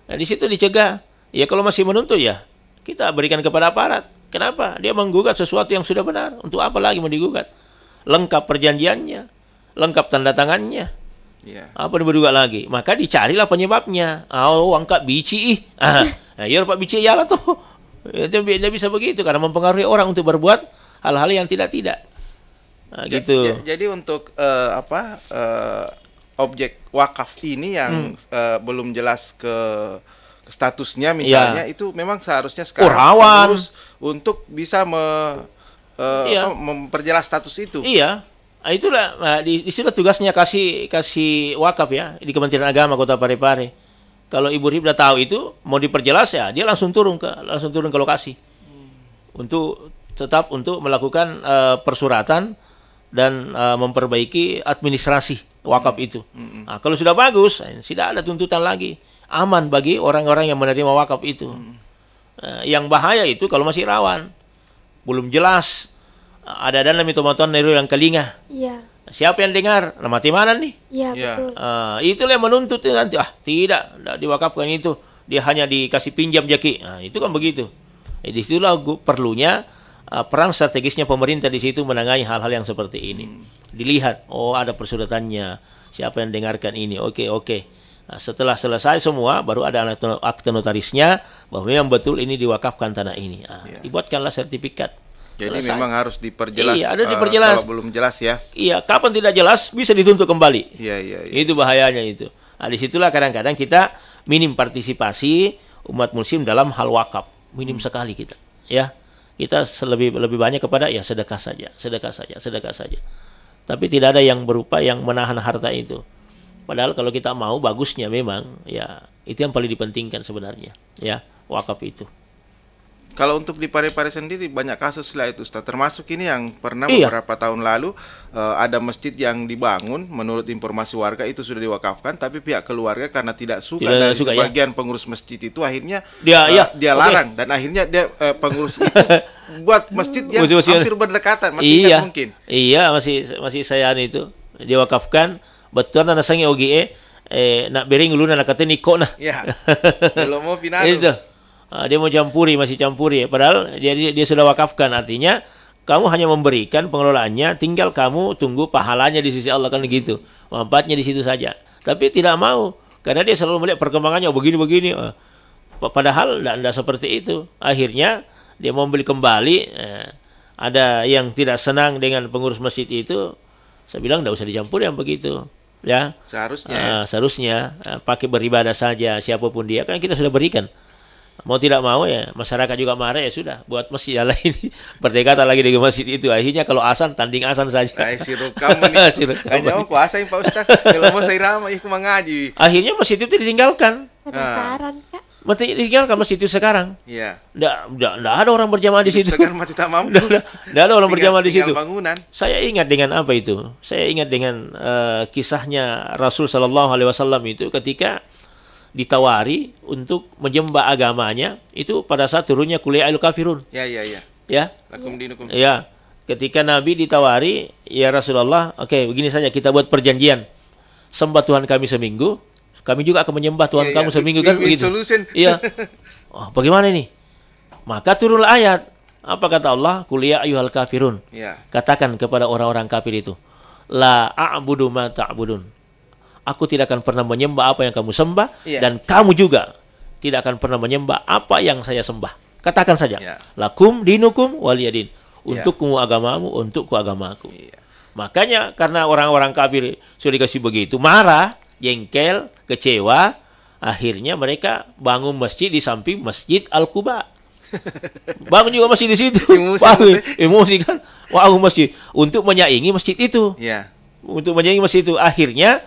Nah di situ dicegah. Ya kalau masih menuntut ya kita berikan kepada aparat. Kenapa? Dia menggugat sesuatu yang sudah benar. Untuk apa lagi mau digugat? Lengkap perjanjiannya, lengkap tanda tangannya. Apa yang bergugat lagi? Maka dicarilah penyebabnya. Angkat bici. Ya Pak bici ya lah tuh. Dia bisa begitu karena mempengaruhi orang untuk berbuat hal-hal yang tidak. Gitu. Jadi untuk objek wakaf ini yang belum jelas ke statusnya misalnya itu memang seharusnya sekarang harus untuk bisa memperjelas status itu. Iya. Itulah di situ tugasnya kasih wakaf ya di Kementerian Agama Kota Parepare. Kalau Ibu Ribda tahu itu mau diperjelas ya dia langsung turun ke lokasi. Untuk tetap untuk melakukan persuratan dan memperbaiki administrasi wakaf itu. Nah, kalau sudah bagus, tidak ada tuntutan lagi, aman bagi orang-orang yang menerima wakaf itu. Yang bahaya itu kalau masih rawan, belum jelas, ada dana mitomaton neru yang kelinga. Iya. Siapa yang dengar? Nah, mati mana nih? Iya, Ya. betul. Itulah yang menuntut nanti. Tidak diwakafkan itu. Dia hanya dikasih pinjam jaki. Nah, itu kan begitu. Di situlah perlunya peran strategisnya pemerintah di situ menangani hal-hal yang seperti ini. Dilihat, oh ada persuratannya, siapa yang dengarkan ini, oke. Nah, setelah selesai semua, baru ada akte notarisnya bahwa memang betul ini diwakafkan tanah ini. Nah, dibuatkanlah sertifikat. Jadi Selesai. memang harus diperjelas. Iya, ada diperjelas. Kalau belum jelas ya. Iya, kapan tidak jelas bisa dituntut kembali. Iya. Itu bahayanya itu. Nah, disitulah kadang-kadang kita minim partisipasi umat muslim dalam hal wakaf, minim sekali kita. Ya. Kita lebih banyak kepada ya sedekah saja. Tapi tidak ada yang berupa yang menahan harta itu. Padahal kalau kita mau bagusnya memang ya itu yang paling dipentingkan sebenarnya ya wakaf itu. Kalau untuk di Parepare sendiri banyak kasus lah itu Ustaz. Termasuk ini yang pernah Iya. beberapa tahun lalu ada masjid yang dibangun menurut informasi warga itu sudah diwakafkan, tapi pihak keluarga karena tidak suka dari sebagian pengurus masjid itu akhirnya dia larang dan akhirnya dia pengurus itu buat masjid yang hampir berdekatan, masih ingat mungkin. Iya, masih saya itu diwakafkan betul na nasangi OGE nak bering uluna nak kata niko nah. Iya. Belum mau final. Itu. Dia mau masih campuri. Padahal dia sudah wakafkan, artinya kamu hanya memberikan pengelolaannya, tinggal kamu tunggu pahalanya di sisi Allah kan gitu. Manfaatnya di situ saja. Tapi tidak mau karena dia selalu melihat perkembangannya begini. Padahal tidak seperti itu. Akhirnya dia mau beli kembali. Ada yang tidak senang dengan pengurus masjid itu. Saya bilang tidak usah dicampur yang begitu. Ya. Seharusnya pakai beribadah saja siapapun dia, kan kita sudah berikan. Mau tidak mau ya masyarakat juga marah, ya sudah buat masjid lain berdekatan lagi dengan masjid itu. Akhirnya kalau azan tanding azan saja. Hanya mau puasa Pak Ustaz. Kalau mau saya ramai aku mengaji. Akhirnya masjid itu ditinggalkan. Penasaran Kak. Mati ditinggalkan masjid itu sekarang. Iya. Nggak ada orang berjamaah di situ. Sekarang mati tak mampu. Nggak ada orang berjamaah di situ. Bangunan. Saya ingat dengan apa itu? Saya ingat dengan kisahnya Rasul Shallallahu Alaihi Wasallam itu ketika ditawari untuk menyembah agamanya itu pada saat turunnya kuliah al-kafirun. Ya. Lakum dinukum. Ya. Ketika Nabi ditawari, ya Rasulullah, oke, begini saja kita buat perjanjian. Sembah Tuhan kami seminggu, kami juga akan menyembah Tuhan kamu seminggu kan begitu. Iya. Oh, bagaimana ini? Maka turunlah ayat. Apa kata Allah? Kuliah ayyuhal kafirun. Ya. Katakan kepada orang-orang kafir itu, la a'budu ma ta'budun. Aku tidak akan pernah menyembah apa yang kamu sembah, dan kamu juga tidak akan pernah menyembah apa yang saya sembah. Katakan saja, lakum dinukum waliyadin. Untukmu agamamu, untukku agamaku. Makanya karena orang-orang kafir sudah dikasih begitu, marah, jengkel, kecewa, akhirnya mereka bangun masjid di samping Masjid Al-Quba. Bangun juga masjid di situ. Emosi kan, bangun masjid untuk menyaingi masjid itu. Untuk menyaingi masjid itu, akhirnya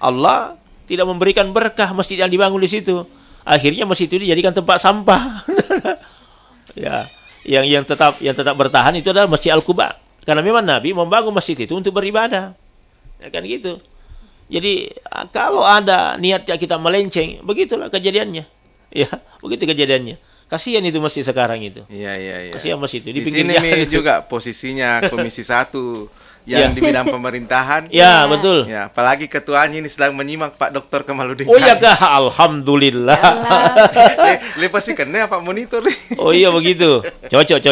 Allah tidak memberikan berkah masjid yang dibangun di situ. Akhirnya masjid itu dijadikan tempat sampah. Ya, yang tetap bertahan itu adalah Masjid Al-Quba. Karena memang Nabi membangun masjid itu untuk beribadah. Ya kan gitu. Jadi kalau ada niat kita melenceng, begitulah kejadiannya. Ya, begitu kejadiannya. Kasihan itu masjid sekarang itu. Iya. Kasihan masjid itu. Di sini juga posisinya Komisi 1 yang di bidang pemerintahan. Ya, betul. Ya, apalagi ketuanya ini sedang menyimak Pak Dr. Kamaludin. Oh iya kah? Alhamdulillah. Lepas sih kena Pak monitor. Oh iya begitu. Cocok.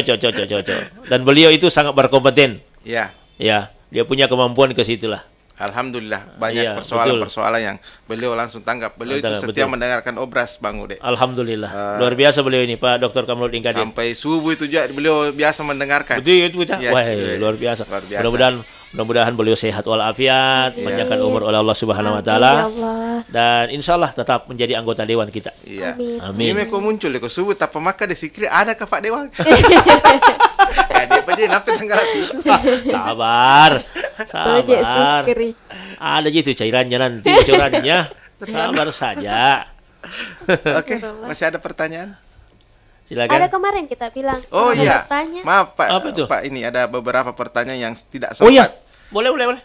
Dan beliau itu sangat berkompeten. Ya. Ya, dia punya kemampuan ke situlah. Alhamdulillah banyak persoalan-persoalan yang beliau langsung tanggap. Beliau itu setia mendengarkan obras Bang Ude. Alhamdulillah. Luar biasa beliau ini Pak Dr. Kamaludin Kadir. Sampai subuh itu beliau biasa mendengarkan. Betul. Wah, luar biasa. Mudah-mudahan beliau sehat walafiat, panjangkan umur oleh Allah Subhanahu wa taala. Dan insyaallah tetap menjadi anggota dewan kita. Iya. Amin. Ini kok muncul kok subuh tak pemaka de sikri ada ke Pak Dewan. Dia aja nape tanggal itu. Sabar. Ada gitu cairannya nanti bocorannya. Sabar saja. Oke, masih ada pertanyaan? Silakan. Ada kemarin kita bilang. Oh iya. Maaf Pak. Apa itu? Pak, ini ada beberapa pertanyaan yang tidak sempat. Oh iya. Boleh.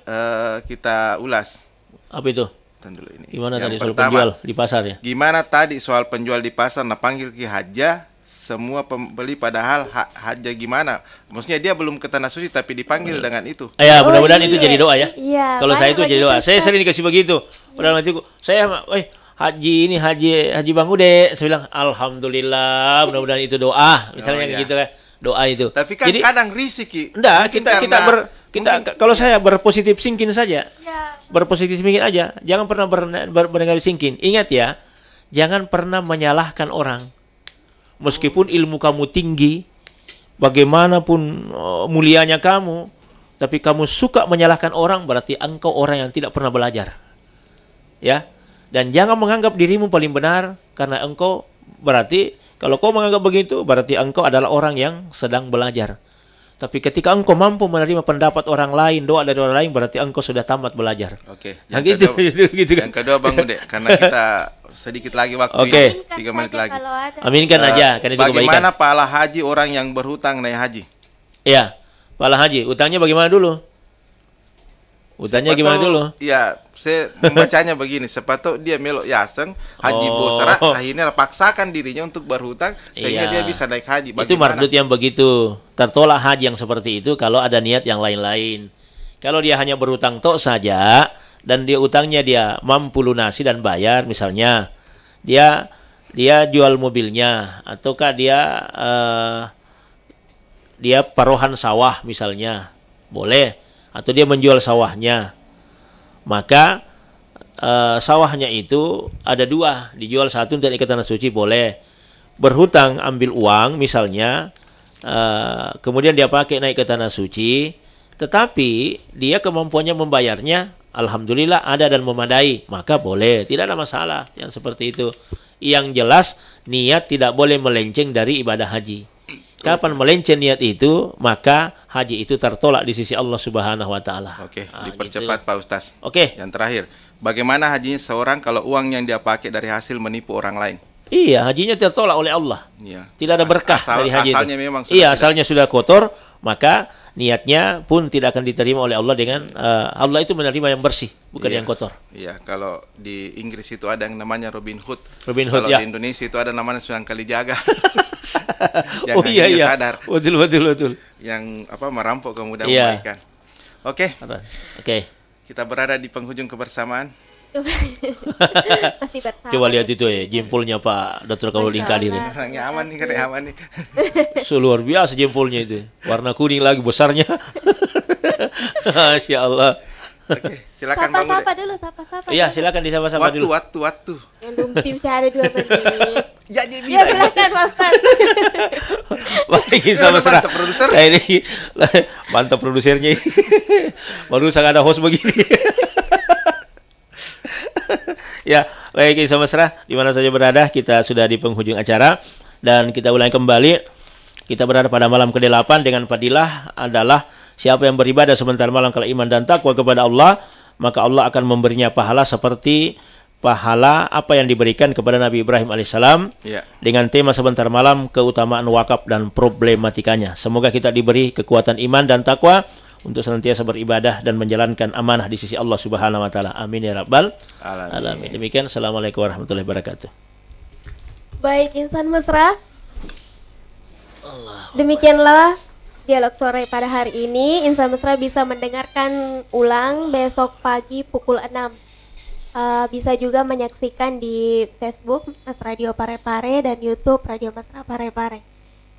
Kita ulas. Apa itu? Dulu ini. Gimana yang tadi soal pertama, penjual di pasar ya? Gimana tadi soal penjual di pasar panggil Ki Haja semua pembeli padahal Haja gimana? Maksudnya dia belum ke tanah suci tapi dipanggil dengan itu. Ya, mudah-mudahan itu jadi doa ya. Iya. Kalau saya itu jadi doa. Saya sering dikasih begitu. Padahal nanti saya Haji Bang Ude, saya bilang alhamdulillah, mudah-mudahan itu doa. Misalnya gitu kan. Doa itu. Tapi kan jadi, kadang risik Ki. Enggak, kita kalau saya berpositif thinking saja. Berpositif thinking aja. Jangan pernah bernegatif thinking. Ingat ya, jangan pernah menyalahkan orang. Meskipun ilmu kamu tinggi, bagaimanapun mulianya kamu, tapi kamu suka menyalahkan orang, berarti engkau orang yang tidak pernah belajar. Ya. Dan jangan menganggap dirimu paling benar, karena engkau berarti kalau kau menganggap begitu, berarti engkau adalah orang yang sedang belajar. Tapi ketika engkau mampu menerima pendapat orang lain, doa dari orang lain, berarti engkau sudah tamat belajar. Oke. Yang kedua Bang Ude, karena kita sedikit lagi waktu ini, 3 menit lagi. Aminkan aja, kan itu bagaimana pahala haji orang yang berhutang naik haji? Iya, pahala haji, utangnya bagaimana dulu? Utangnya gimana dulu? Iya, saya membacanya begini, sepatu dia melok yasen haji bosara, akhirnya paksakan dirinya untuk berhutang sehingga dia bisa naik haji. Bagaimana? Itu mardut yang begitu. Tertolak haji yang seperti itu kalau ada niat yang lain-lain. Kalau dia hanya berhutang tok saja dan dia utangnya dia mampu lunasi dan bayar, misalnya dia jual mobilnya ataukah dia parohan sawah misalnya, boleh. Atau dia menjual sawahnya, maka sawahnya itu ada 2, dijual satu untuk ke tanah suci boleh. Berhutang ambil uang misalnya, kemudian dia pakai naik ke tanah suci, tetapi dia kemampuannya membayarnya alhamdulillah ada dan memadai, maka boleh, tidak ada masalah yang seperti itu. Yang jelas niat tidak boleh melenceng dari ibadah haji. Kapan melenceng niat itu, maka haji itu tertolak di sisi Allah Subhanahu wa taala. Oke, dipercepat gitu. Pak Ustaz. Oke. Yang terakhir, bagaimana hajinya seorang kalau uang yang dia pakai dari hasil menipu orang lain? Iya, hajinya tertolak oleh Allah. Iya. Tidak ada berkah dari haji asalnya itu. Memang sudah asalnya sudah kotor, maka niatnya pun tidak akan diterima oleh Allah dengan Allah itu menerima yang bersih, bukan yang kotor. Iya, kalau di Inggris itu ada yang namanya Robin Hood. Kalau di Indonesia itu ada namanya Sunan Kalijaga. Yang sadar. Betul. Yang merampok kemudian memberikan. Oke. Kita berada di penghujung kebersamaan. Masih bersama. Coba lihat itu jempolnya Pak Dr. Kaulin Kadir. Orangnya aman nih. Luar biasa jempolnya itu. Warna kuning lagi besarnya. Masya Allah. Oke, silakan Bang Ude. Sapa dulu. Iya, silakan disapa-sapa dulu. Waktu. Yang dumpim saya ada 2 menit. Ya, silakan Pak Ustaz. Baik, mantap produser. Ini mantap produsernya. Baru sangat ada host begini. Ya, baik Sobat Mesra, di mana saja berada, kita sudah di penghujung acara dan kita ulangi kembali. Kita berada pada malam ke-8 dengan fadilah adalah siapa yang beribadah sebentar malam kalau iman dan takwa kepada Allah, maka Allah akan memberinya pahala seperti pahala apa yang diberikan kepada Nabi Ibrahim alaihissalam. Dengan tema sebentar malam, keutamaan wakaf dan problematikanya. Semoga kita diberi kekuatan iman dan takwa untuk senantiasa beribadah dan menjalankan amanah di sisi Allah Subhanahu wa taala. Amin ya rabbal alamin. Demikian, assalamualaikum warahmatullahi wabarakatuh. Baik insan mesra, demikianlah dialog sore pada hari ini. Insan mesra bisa mendengarkan ulang besok pagi pukul 6. Bisa juga menyaksikan di Facebook Mas Radio Parepare dan YouTube Radio Mesra Parepare.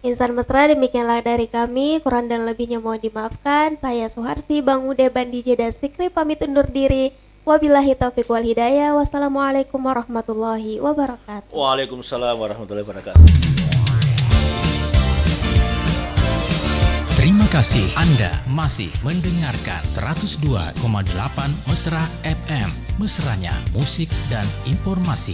Insan mesra, demikianlah dari kami, kurang dan lebihnya mohon dimaafkan. Saya Suharsi, Bang Ude, Bandije dan Sikri pamit undur diri. Wabillahi taufiq wal hidayah. Wassalamualaikum warahmatullahi wabarakatuh. Waalaikumsalam warahmatullahi wabarakatuh. Terima kasih Anda masih mendengarkan 102,8 Mesra FM. Mesranya musik dan informasi.